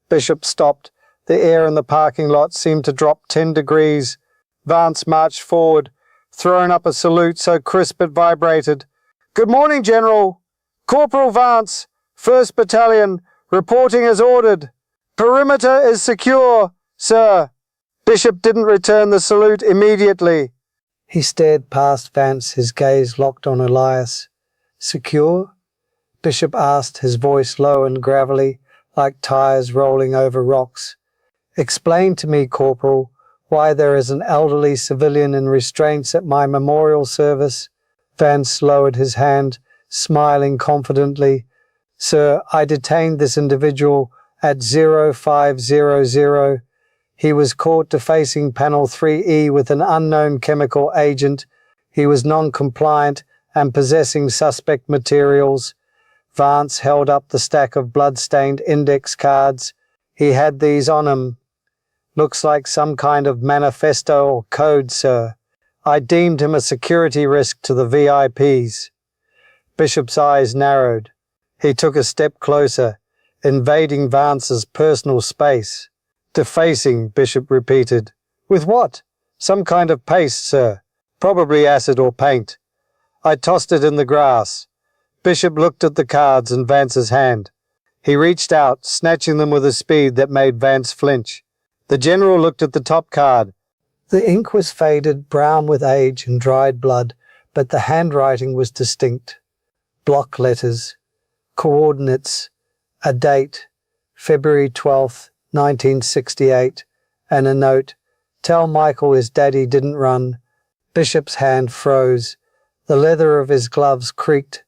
Bishop stopped. The air in the parking lot seemed to drop 10 degrees. Vance marched forward, throwing up a salute so crisp it vibrated. "Good morning, General. Corporal Vance, 1st Battalion, reporting as ordered. Perimeter is secure, sir." Bishop didn't return the salute immediately. He stared past Vance, his gaze locked on Elias. "Secure?" Bishop asked, his voice low and gravelly, like tires rolling over rocks. "Explain to me, Corporal, why there is an elderly civilian in restraints at my memorial service." Vance lowered his hand, smiling confidently. "Sir, I detained this individual at 0500. He was caught defacing panel 3E with an unknown chemical agent. He was non-compliant and possessing suspect materials." Vance held up the stack of blood-stained index cards. "He had these on him. Looks like some kind of manifesto or code, sir. I deemed him a security risk to the VIPs." Bishop's eyes narrowed. He took a step closer, invading Vance's personal space. "Defacing," Bishop repeated. "With what?" "Some kind of paste, sir. Probably acid or paint. I tossed it in the grass." Bishop looked at the cards in Vance's hand. He reached out, snatching them with a speed that made Vance flinch. The general looked at the top card. The ink was faded, brown with age and dried blood, but the handwriting was distinct. Block letters, coordinates, a date, February 12th, 1968, and a note, "Tell Michael his daddy didn't run." Bishop's hand froze. The leather of his gloves creaked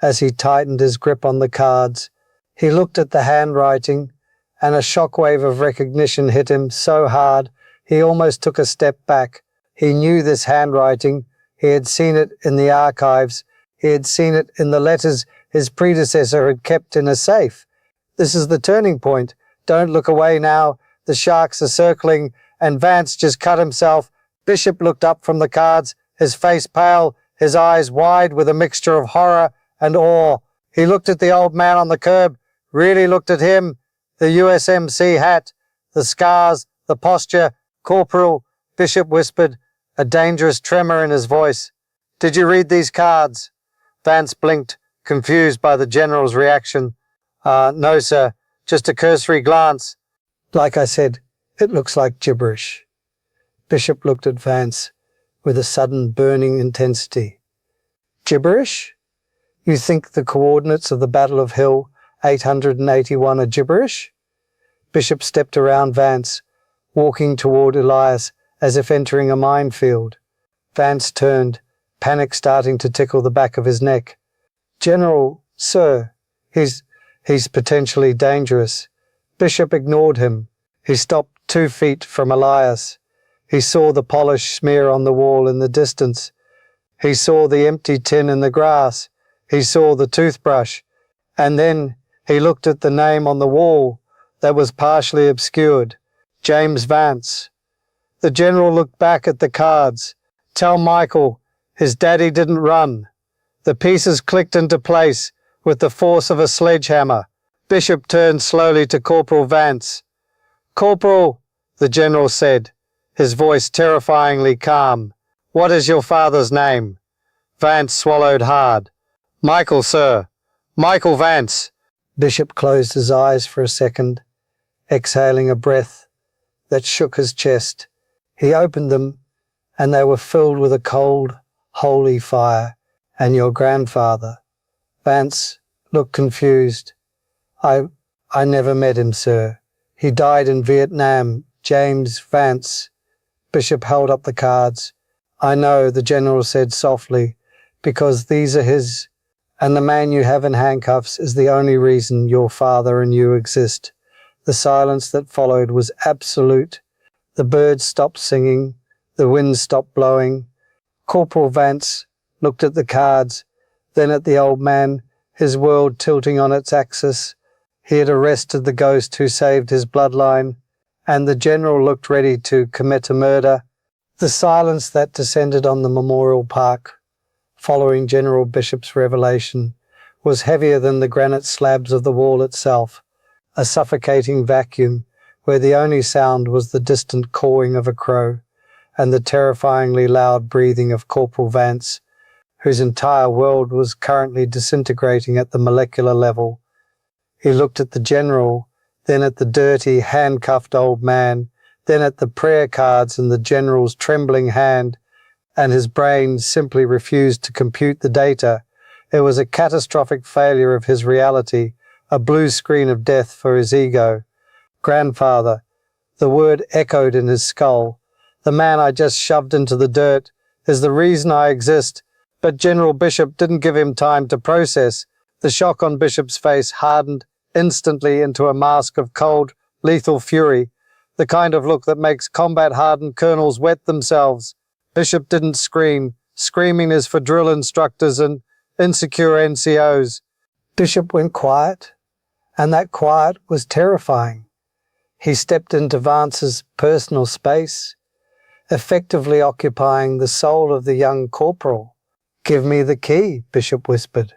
as he tightened his grip on the cards. He looked at the handwriting, and a shockwave of recognition hit him so hard he almost took a step back. He knew this handwriting. He had seen it in the archives. He had seen it in the letters his predecessor had kept in a safe. This is the turning point. Don't look away now. The sharks are circling, and Vance just cut himself. Bishop looked up from the cards, his face pale, his eyes wide with a mixture of horror and awe. He looked at the old man on the curb, really looked at him. The USMC hat, the scars, the posture. "Corporal," Bishop whispered, a dangerous tremor in his voice. "Did you read these cards?" Vance blinked, confused by the general's reaction. No, sir. just a cursory glance. Like I said, it looks like gibberish. Bishop looked at Vance with a sudden burning intensity. Gibberish? You think the coordinates of the Battle of Hill 881 are gibberish? Bishop stepped around Vance, walking toward Elias as if entering a minefield. Vance turned, panic starting to tickle the back of his neck. General, sir, he's potentially dangerous. Bishop ignored him. He stopped 2 feet from Elias. He saw the polish smear on the wall in the distance. He saw the empty tin in the grass. He saw the toothbrush. And then he looked at the name on the wall that was partially obscured. James Vance. The general looked back at the cards. Tell Michael his daddy didn't run. The pieces clicked into place with the force of a sledgehammer. Bishop turned slowly to Corporal Vance. Corporal, the general said, his voice terrifyingly calm. What is your father's name? Vance swallowed hard. Michael, sir. Michael Vance. Bishop closed his eyes for a second, exhaling a breath that shook his chest. He opened them, and they were filled with a cold, holy fire. And your grandfather. Vance looked confused. I never met him, sir. He died in Vietnam. James Vance. Bishop held up the cards. I know, the general said softly, because these are his, and the man you have in handcuffs is the only reason your father and you exist. The silence that followed was absolute. The birds stopped singing. The wind stopped blowing. Corporal Vance looked at the cards, then at the old man, his world tilting on its axis. He had arrested the ghost who saved his bloodline, and the general looked ready to commit a murder. The silence that descended on the memorial park, following General Bishop's revelation, was heavier than the granite slabs of the wall itself, a suffocating vacuum where the only sound was the distant cawing of a crow and the terrifyingly loud breathing of Corporal Vance, whose entire world was currently disintegrating at the molecular level. He looked at the general, then at the dirty, handcuffed old man, then at the prayer cards in the general's trembling hand, and his brain simply refused to compute the data. It was a catastrophic failure of his reality, a blue screen of death for his ego. Grandfather. The word echoed in his skull. The man I just shoved into the dirt is the reason I exist. But General Bishop didn't give him time to process. The shock on Bishop's face hardened instantly into a mask of cold, lethal fury, the kind of look that makes combat-hardened colonels wet themselves. Bishop didn't scream. Screaming is for drill instructors and insecure NCOs. Bishop went quiet, and that quiet was terrifying. He stepped into Vance's personal space, effectively occupying the soul of the young corporal. Give me the key, Bishop whispered.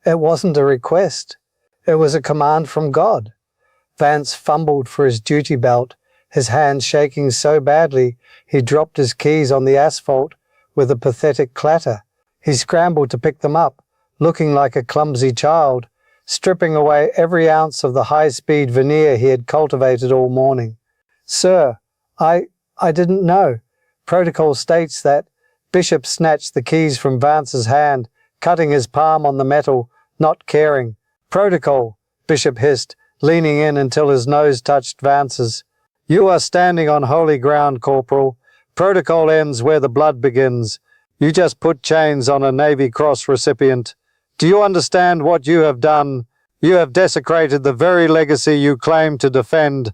It wasn't a request. It was a command from God. Vance fumbled for his duty belt, his hands shaking so badly he dropped his keys on the asphalt with a pathetic clatter. He scrambled to pick them up, looking like a clumsy child, stripping away every ounce of the high-speed veneer he had cultivated all morning. Sir, I didn't know. Protocol states that. Bishop snatched the keys from Vance's hand, cutting his palm on the metal, not caring. Protocol, Bishop hissed, leaning in until his nose touched Vance's. You are standing on holy ground, Corporal. Protocol ends where the blood begins. You just put chains on a Navy Cross recipient. Do you understand what you have done? You have desecrated the very legacy you claim to defend.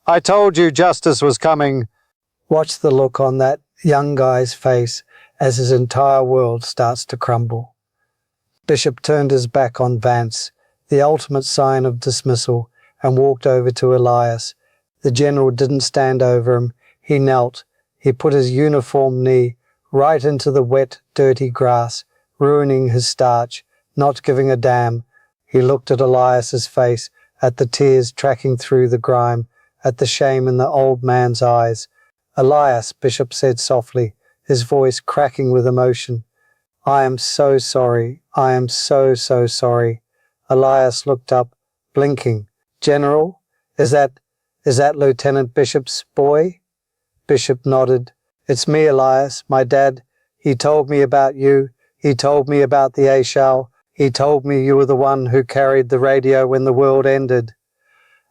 I told you justice was coming. Watch the look on that young guy's face as his entire world starts to crumble. Bishop turned his back on Vance, the ultimate sign of dismissal, and walked over to Elias. The general didn't stand over him. He knelt. He put his uniformed knee right into the wet, dirty grass, ruining his starch, not giving a damn. He looked at Elias's face, at the tears tracking through the grime, at the shame in the old man's eyes. Elias, Bishop said softly, his voice cracking with emotion. I am so sorry. I am so sorry. Elias looked up, blinking. General, is that Lieutenant Bishop's boy? Bishop nodded. It's me, Elias, my dad. He told me about you. He told me about the Ashal. He told me you were the one who carried the radio when the world ended.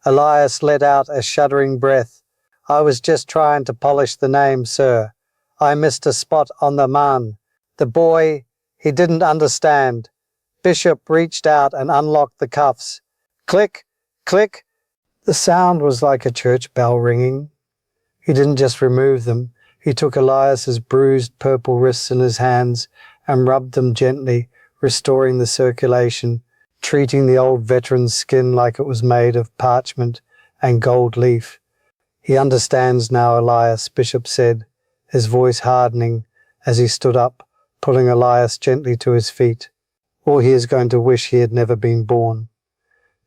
Elias let out a shuddering breath. I was just trying to polish the name, sir. I missed a spot on the man. The boy, he didn't understand. Bishop reached out and unlocked the cuffs. Click, click. The sound was like a church bell ringing. He didn't just remove them. He took Elias's bruised purple wrists in his hands and rubbed them gently, restoring the circulation, treating the old veteran's skin like it was made of parchment and gold leaf. He understands now, Elias, Bishop said, his voice hardening as he stood up, pulling Elias gently to his feet. Or he is going to wish he had never been born.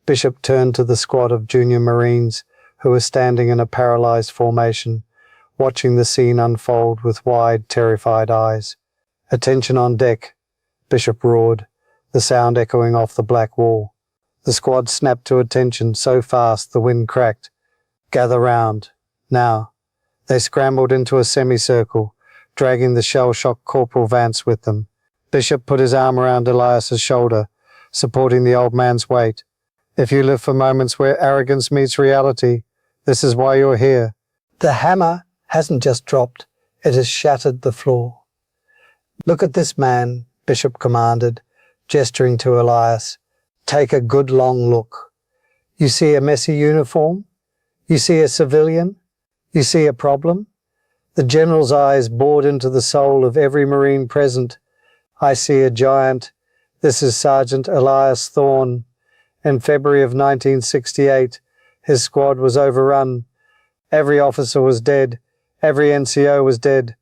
Bishop turned to the squad of junior Marines who were standing in a paralyzed formation, watching the scene unfold with wide, terrified eyes. Attention on deck, Bishop roared, the sound echoing off the black wall. The squad snapped to attention so fast the wind cracked. Gather round. Now. They scrambled into a semicircle, dragging the shell-shocked Corporal Vance with them. Bishop put his arm around Elias's shoulder, supporting the old man's weight. If you live for moments where arrogance meets reality, this is why you're here. The hammer hasn't just dropped, it has shattered the floor. Look at this man, Bishop commanded, gesturing to Elias. Take a good long look. You see a messy uniform? You see a civilian? You see a problem? The general's eyes bored into the soul of every Marine present. I see a giant. This is Sergeant Elias Thorne. In February of 1968, his squad was overrun. Every officer was dead. Every NCO was dead.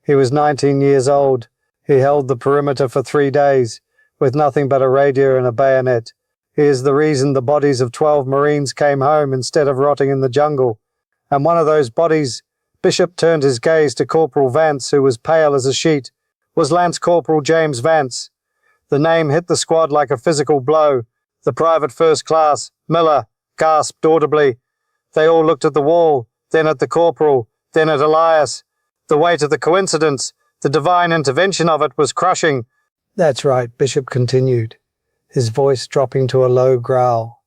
He was 19 years old. He held the perimeter for 3 days, with nothing but a radio and a bayonet. He is the reason the bodies of 12 Marines came home instead of rotting in the jungle. And one of those bodies, Bishop turned his gaze to Corporal Vance, who was pale as a sheet, was Lance Corporal James Vance. The name hit the squad like a physical blow. The private first class, Miller, gasped audibly. They all looked at the wall, then at the corporal, then at Elias. The weight of the coincidence, the divine intervention of it was crushing. That's right, Bishop continued, his voice dropping to a low growl.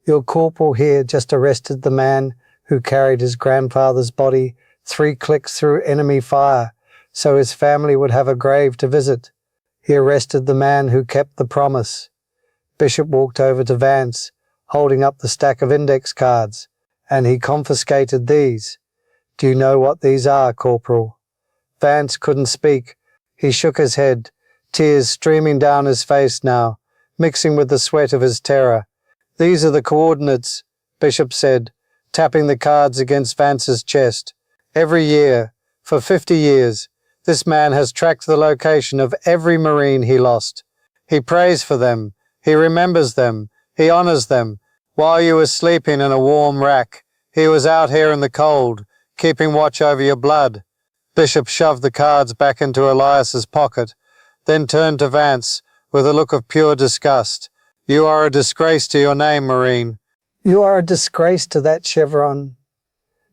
Your corporal here just arrested the man who carried his grandfather's body 3 clicks through enemy fire, so his family would have a grave to visit. He arrested the man who kept the promise. Bishop walked over to Vance, holding up the stack of index cards, and he confiscated these. Do you know what these are, Corporal? Vance couldn't speak. He shook his head, tears streaming down his face now, mixing with the sweat of his terror. These are the coordinates, Bishop said, tapping the cards against Vance's chest. Every year, for 50 years, this man has tracked the location of every Marine he lost. He prays for them. He remembers them. He honors them. While you were sleeping in a warm rack, he was out here in the cold, keeping watch over your blood. Bishop shoved the cards back into Elias's pocket, then turned to Vance with a look of pure disgust. You are a disgrace to your name, Marine. You are a disgrace to that chevron.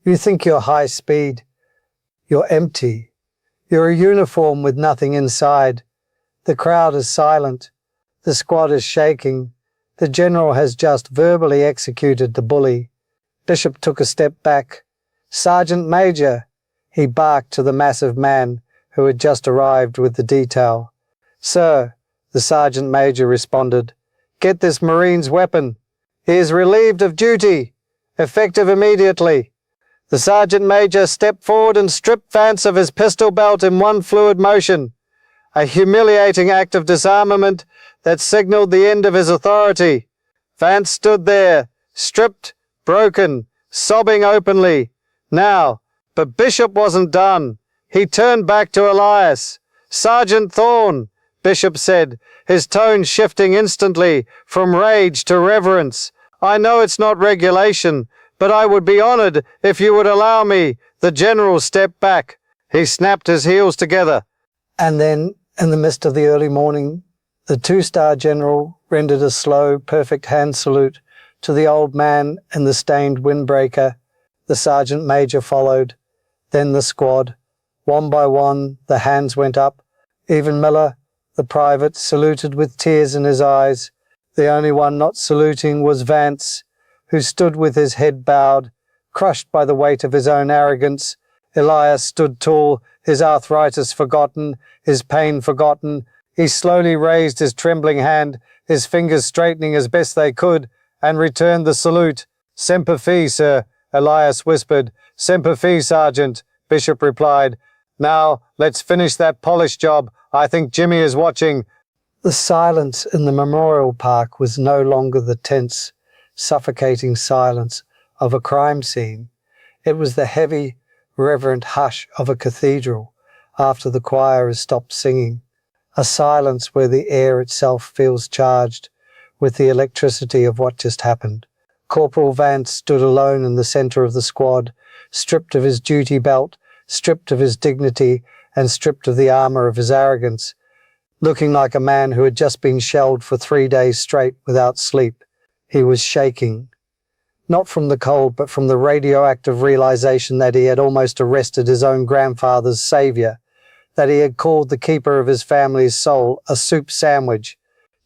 You think you're high speed. You're empty. You're a uniform with nothing inside. The crowd is silent. The squad is shaking. The general has just verbally executed the bully. Bishop took a step back. Sergeant Major, he barked to the massive man who had just arrived with the detail. Sir, the Sergeant Major responded, get this Marine's weapon. He is relieved of duty. Effective immediately. The Sergeant Major stepped forward and stripped Vance of his pistol belt in one fluid motion. A humiliating act of disarmament that signaled the end of his authority. Vance stood there, stripped, broken, sobbing openly. Now, but Bishop wasn't done. He turned back to Elias. Sergeant Thorne, Bishop said, his tone shifting instantly from rage to reverence. I know it's not regulation, but I would be honored if you would allow me. The general stepped back. He snapped his heels together. And then, in the midst of the early morning, the 2-star general rendered a slow, perfect hand salute to the old man in the stained windbreaker. The sergeant major followed, then the squad. One by one, the hands went up. Even Miller, the private, saluted with tears in his eyes. The only one not saluting was Vance, who stood with his head bowed, crushed by the weight of his own arrogance. Elias stood tall, his arthritis forgotten, his pain forgotten. He slowly raised his trembling hand, his fingers straightening as best they could, and returned the salute. "Semper Fi, sir," Elias whispered. "Semper Fi, Sergeant," Bishop replied. "Now, let's finish that polish job. I think Jimmy is watching." The silence in the memorial park was no longer the tense, suffocating silence of a crime scene. It was the heavy, reverent hush of a cathedral after the choir has stopped singing. A silence where the air itself feels charged with the electricity of what just happened. Corporal Vance stood alone in the center of the squad, stripped of his duty belt, stripped of his dignity, and stripped of the armor of his arrogance, looking like a man who had just been shelled for 3 days straight without sleep. He was shaking, not from the cold, but from the radioactive realization that he had almost arrested his own grandfather's savior, that he had called the keeper of his family's soul a soup sandwich.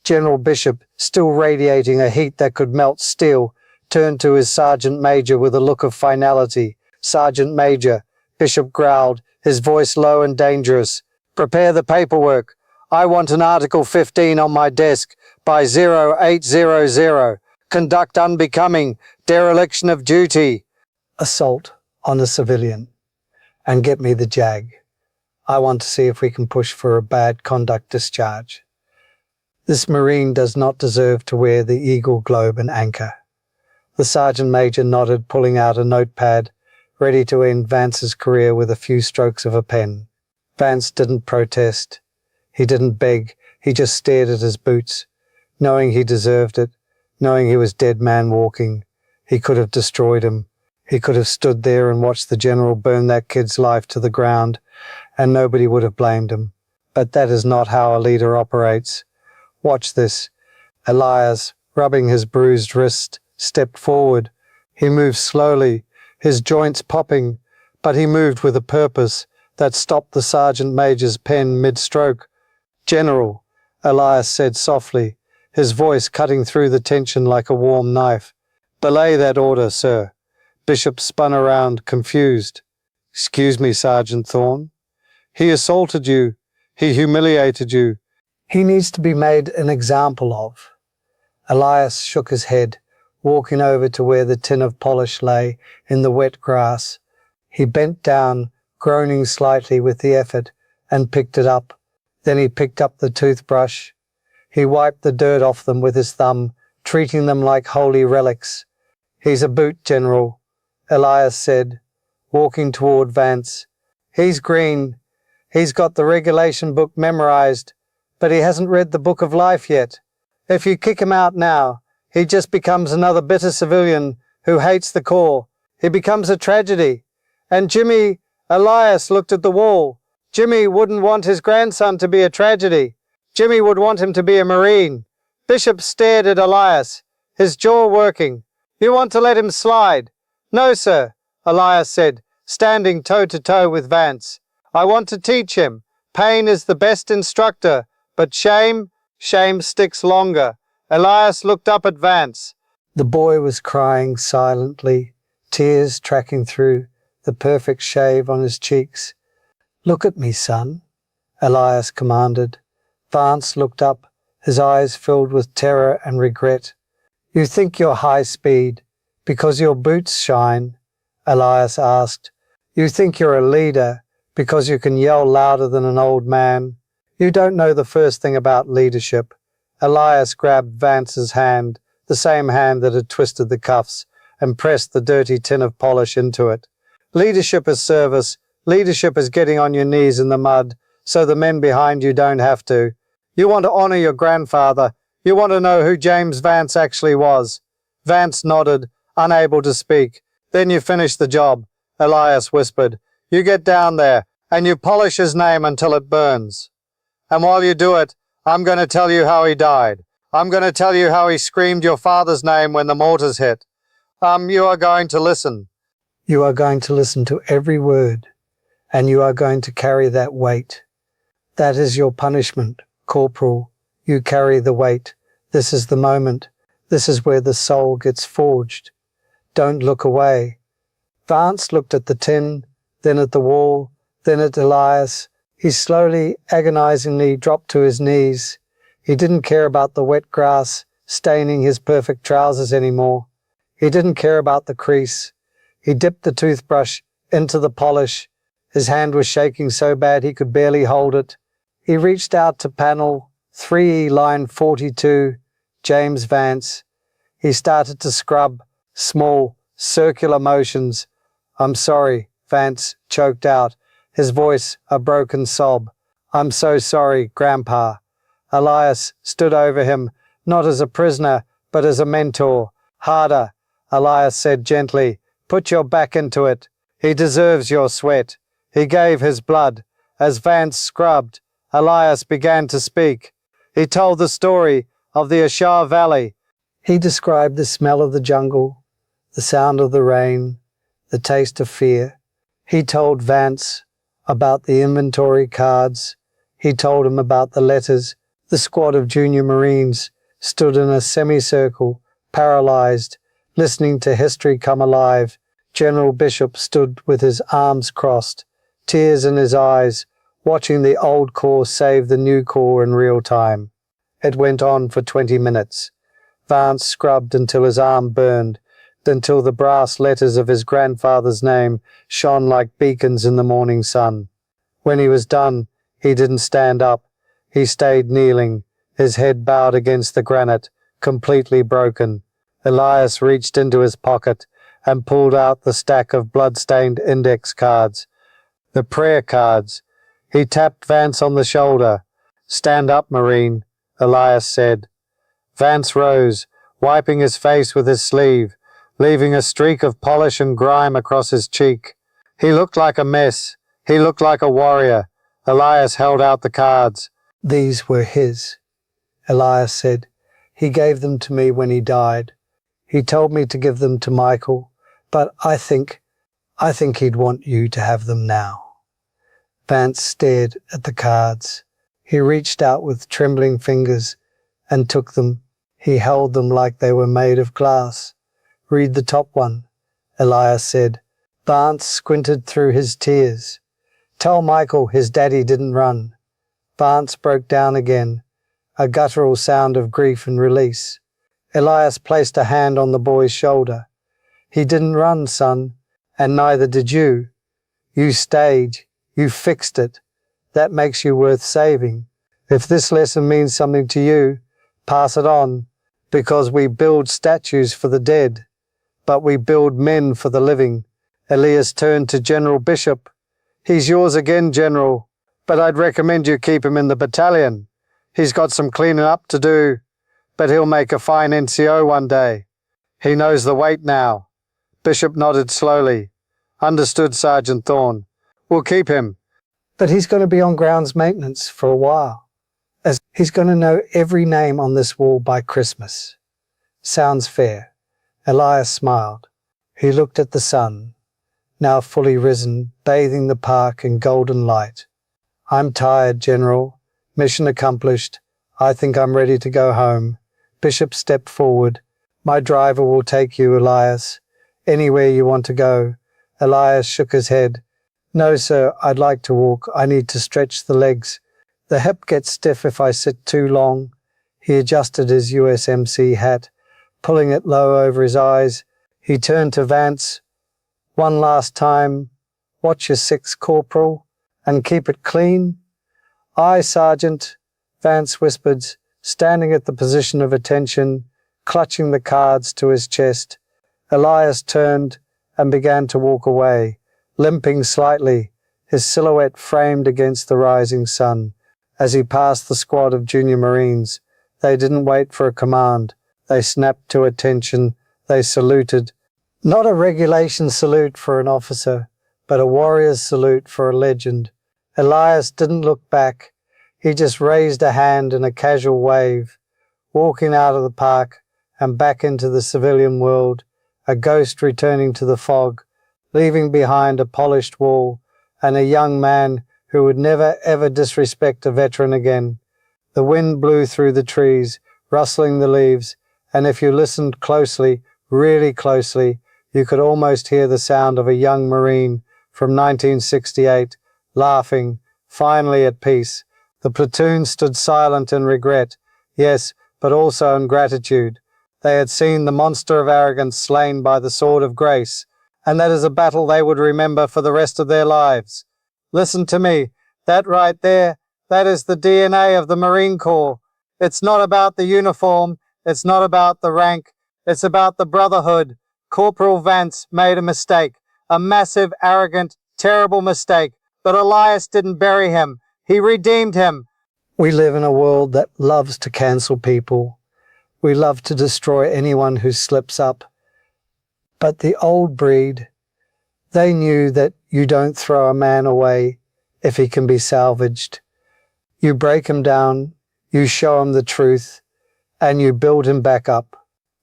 General Bishop, still radiating a heat that could melt steel, turned to his sergeant major with a look of finality. "Sergeant Major," Bishop growled, his voice low and dangerous, "prepare the paperwork. I want an Article 15 on my desk by 0800. Conduct unbecoming, dereliction of duty." Assault on a civilian. And get me the JAG. I want to see if we can push for a bad conduct discharge. This Marine does not deserve to wear the Eagle Globe and anchor. The Sergeant Major nodded, pulling out a notepad, ready to end Vance's career with a few strokes of a pen. Vance didn't protest. He didn't beg. He just stared at his boots, knowing he deserved it, knowing he was dead man walking. He could have destroyed him. He could have stood there and watched the general burn that kid's life to the ground, and nobody would have blamed him. But that is not how a leader operates. Watch this. Elias, rubbing his bruised wrist, stepped forward. He moved slowly, his joints popping, but he moved with a purpose that stopped the sergeant major's pen mid-stroke. "General," Elias said softly, his voice cutting through the tension like a warm knife. "Belay that order, sir." Bishop spun around, confused. "Excuse me, Sergeant Thorne. He assaulted you. He humiliated you. He needs to be made an example of." Elias shook his head, walking over to where the tin of polish lay in the wet grass. He bent down, groaning slightly with the effort, and picked it up. Then he picked up the toothbrush. He wiped the dirt off them with his thumb, treating them like holy relics. "He's a boot, General," Elias said, walking toward Vance. "He's green. He's got the regulation book memorized, but he hasn't read the book of life yet. If you kick him out now, he just becomes another bitter civilian who hates the Corps. He becomes a tragedy. And Jimmy," Elias looked at the wall, "Jimmy wouldn't want his grandson to be a tragedy. Jimmy would want him to be a Marine." Bishop stared at Elias, his jaw working. "You want to let him slide?" "No, sir," Elias said, standing toe-to-toe with Vance. "I want to teach him. Pain is the best instructor, but shame sticks longer." Elias looked up at Vance. The boy was crying silently, tears tracking through the perfect shave on his cheeks. "Look at me, son," Elias commanded. Vance looked up, his eyes filled with terror and regret. "You think you're high speed because your boots shine?" Elias asked. "You think you're a leader because you can yell louder than an old man? You don't know the first thing about leadership." Elias grabbed Vance's hand, the same hand that had twisted the cuffs, and pressed the dirty tin of polish into it. "Leadership is service. Leadership is getting on your knees in the mud, so the men behind you don't have to. You want to honor your grandfather. You want to know who James Vance actually was." Vance nodded, unable to speak. "Then you finish the job," Elias whispered. "You get down there, and you polish his name until it burns. And while you do it, I'm going to tell you how he died. I'm going to tell you how he screamed your father's name when the mortars hit. You are going to listen. You are going to listen to every word, and you are going to carry that weight. That is your punishment, Corporal. You carry the weight. This is the moment. This is where the soul gets forged. Don't look away. Vance looked at the tin, then at the wall, then at Elias. He slowly, agonizingly dropped to his knees. He didn't care about the wet grass staining his perfect trousers anymore. He didn't care about the crease. He dipped the toothbrush into the polish. His hand was shaking so bad he could barely hold it. He reached out to panel 3E line 42, James Vance. He started to scrub small, circular motions. I'm sorry, Vance choked out, his voice a broken sob. I'm so sorry, Grandpa. Elias stood over him, not as a prisoner, but as a mentor. Harder, Elias said gently. Put your back into it. He deserves your sweat. He gave his blood. As Vance scrubbed, Elias began to speak. He told the story of the Ashar Valley. He described the smell of the jungle, the sound of the rain, the taste of fear. He told Vance about the inventory cards. He told him about the letters. The squad of junior Marines stood in a semicircle, paralyzed, listening to history come alive. General Bishop stood with his arms crossed, tears in his eyes, watching the old corps save the new corps in real time. It went on for 20 minutes. Vance scrubbed until his arm burned, until the brass letters of his grandfather's name shone like beacons in the morning sun. When he was done, he didn't stand up. He stayed kneeling, his head bowed against the granite, completely broken. Elias reached into his pocket and pulled out the stack of blood-stained index cards, the prayer cards. He tapped Vance on the shoulder. Stand up, Marine, Elias said. Vance rose, wiping his face with his sleeve, leaving a streak of polish and grime across his cheek. He looked like a mess. He looked like a warrior. Elias held out the cards. These were his, Elias said. He gave them to me when he died. He told me to give them to Michael, but I think he'd want you to have them now. Vance stared at the cards. He reached out with trembling fingers and took them. He held them like they were made of glass. Read the top one, Elias said. Vance squinted through his tears. Tell Michael his daddy didn't run. Vance broke down again, a guttural sound of grief and release. Elias placed a hand on the boy's shoulder. He didn't run, son, and neither did you. You stayed. You fixed it. That makes you worth saving. If this lesson means something to you, pass it on, because we build statues for the dead, but we build men for the living. Elias turned to General Bishop. He's yours again, General, but I'd recommend you keep him in the battalion. He's got some cleaning up to do, but he'll make a fine NCO one day. He knows the weight now. Bishop nodded slowly. Understood, Sergeant Thorne. We'll keep him. But he's going to be on grounds maintenance for a while, as he's going to know every name on this wall by Christmas. Sounds fair. Elias smiled. He looked at the sun, now fully risen, bathing the park in golden light. I'm tired, General. Mission accomplished. I think I'm ready to go home. Bishop stepped forward. My driver will take you, Elias. Anywhere you want to go. Elias shook his head. No, sir, I'd like to walk. I need to stretch the legs. The hip gets stiff if I sit too long. He adjusted his USMC hat, pulling it low over his eyes. He turned to Vance. One last time. Watch your six, Corporal, and keep it clean. Aye, Sergeant, Vance whispered, standing at the position of attention, clutching the cards to his chest. Elias turned and began to walk away, limping slightly, his silhouette framed against the rising sun. As he passed the squad of junior Marines, they didn't wait for a command. They snapped to attention. They saluted. Not a regulation salute for an officer, but a warrior's salute for a legend. Elias didn't look back. He just raised a hand in a casual wave. walking out of the park and back into the civilian world, a ghost returning to the fog, leaving behind a polished wall and a young man who would never ever disrespect a veteran again. The wind blew through the trees, rustling the leaves, and if you listened closely, really closely, you could almost hear the sound of a young Marine from 1968, laughing, finally at peace. The platoon stood silent in regret, yes, but also in gratitude. They had seen the monster of arrogance slain by the sword of grace, and that is a battle they would remember for the rest of their lives. Listen to me, that right there, that is the DNA of the Marine Corps. It's not about the uniform, it's not about the rank, it's about the brotherhood. Corporal Vance made a mistake, a massive, arrogant, terrible mistake, but Elias didn't bury him. He redeemed him. We live in a world that loves to cancel people. We love to destroy anyone who slips up. But the old breed, they knew that you don't throw a man away if he can be salvaged. You break him down, you show him the truth, and you build him back up.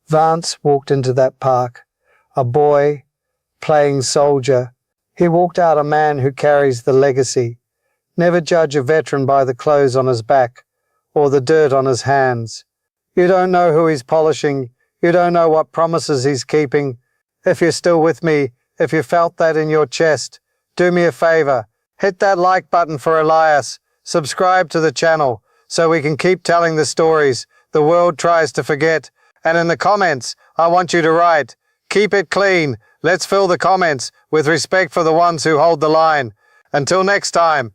Vance walked into that park, a boy playing soldier. He walked out a man who carries the legacy. Never judge a veteran by the clothes on his back or the dirt on his hands. You don't know who he's polishing. You don't know what promises he's keeping. If you're still with me, if you felt that in your chest, do me a favor. Hit that like button for Elias. Subscribe to the channel so we can keep telling the stories the world tries to forget. And in the comments, I want you to write, keep it clean. Let's fill the comments with respect for the ones who hold the line. Until next time,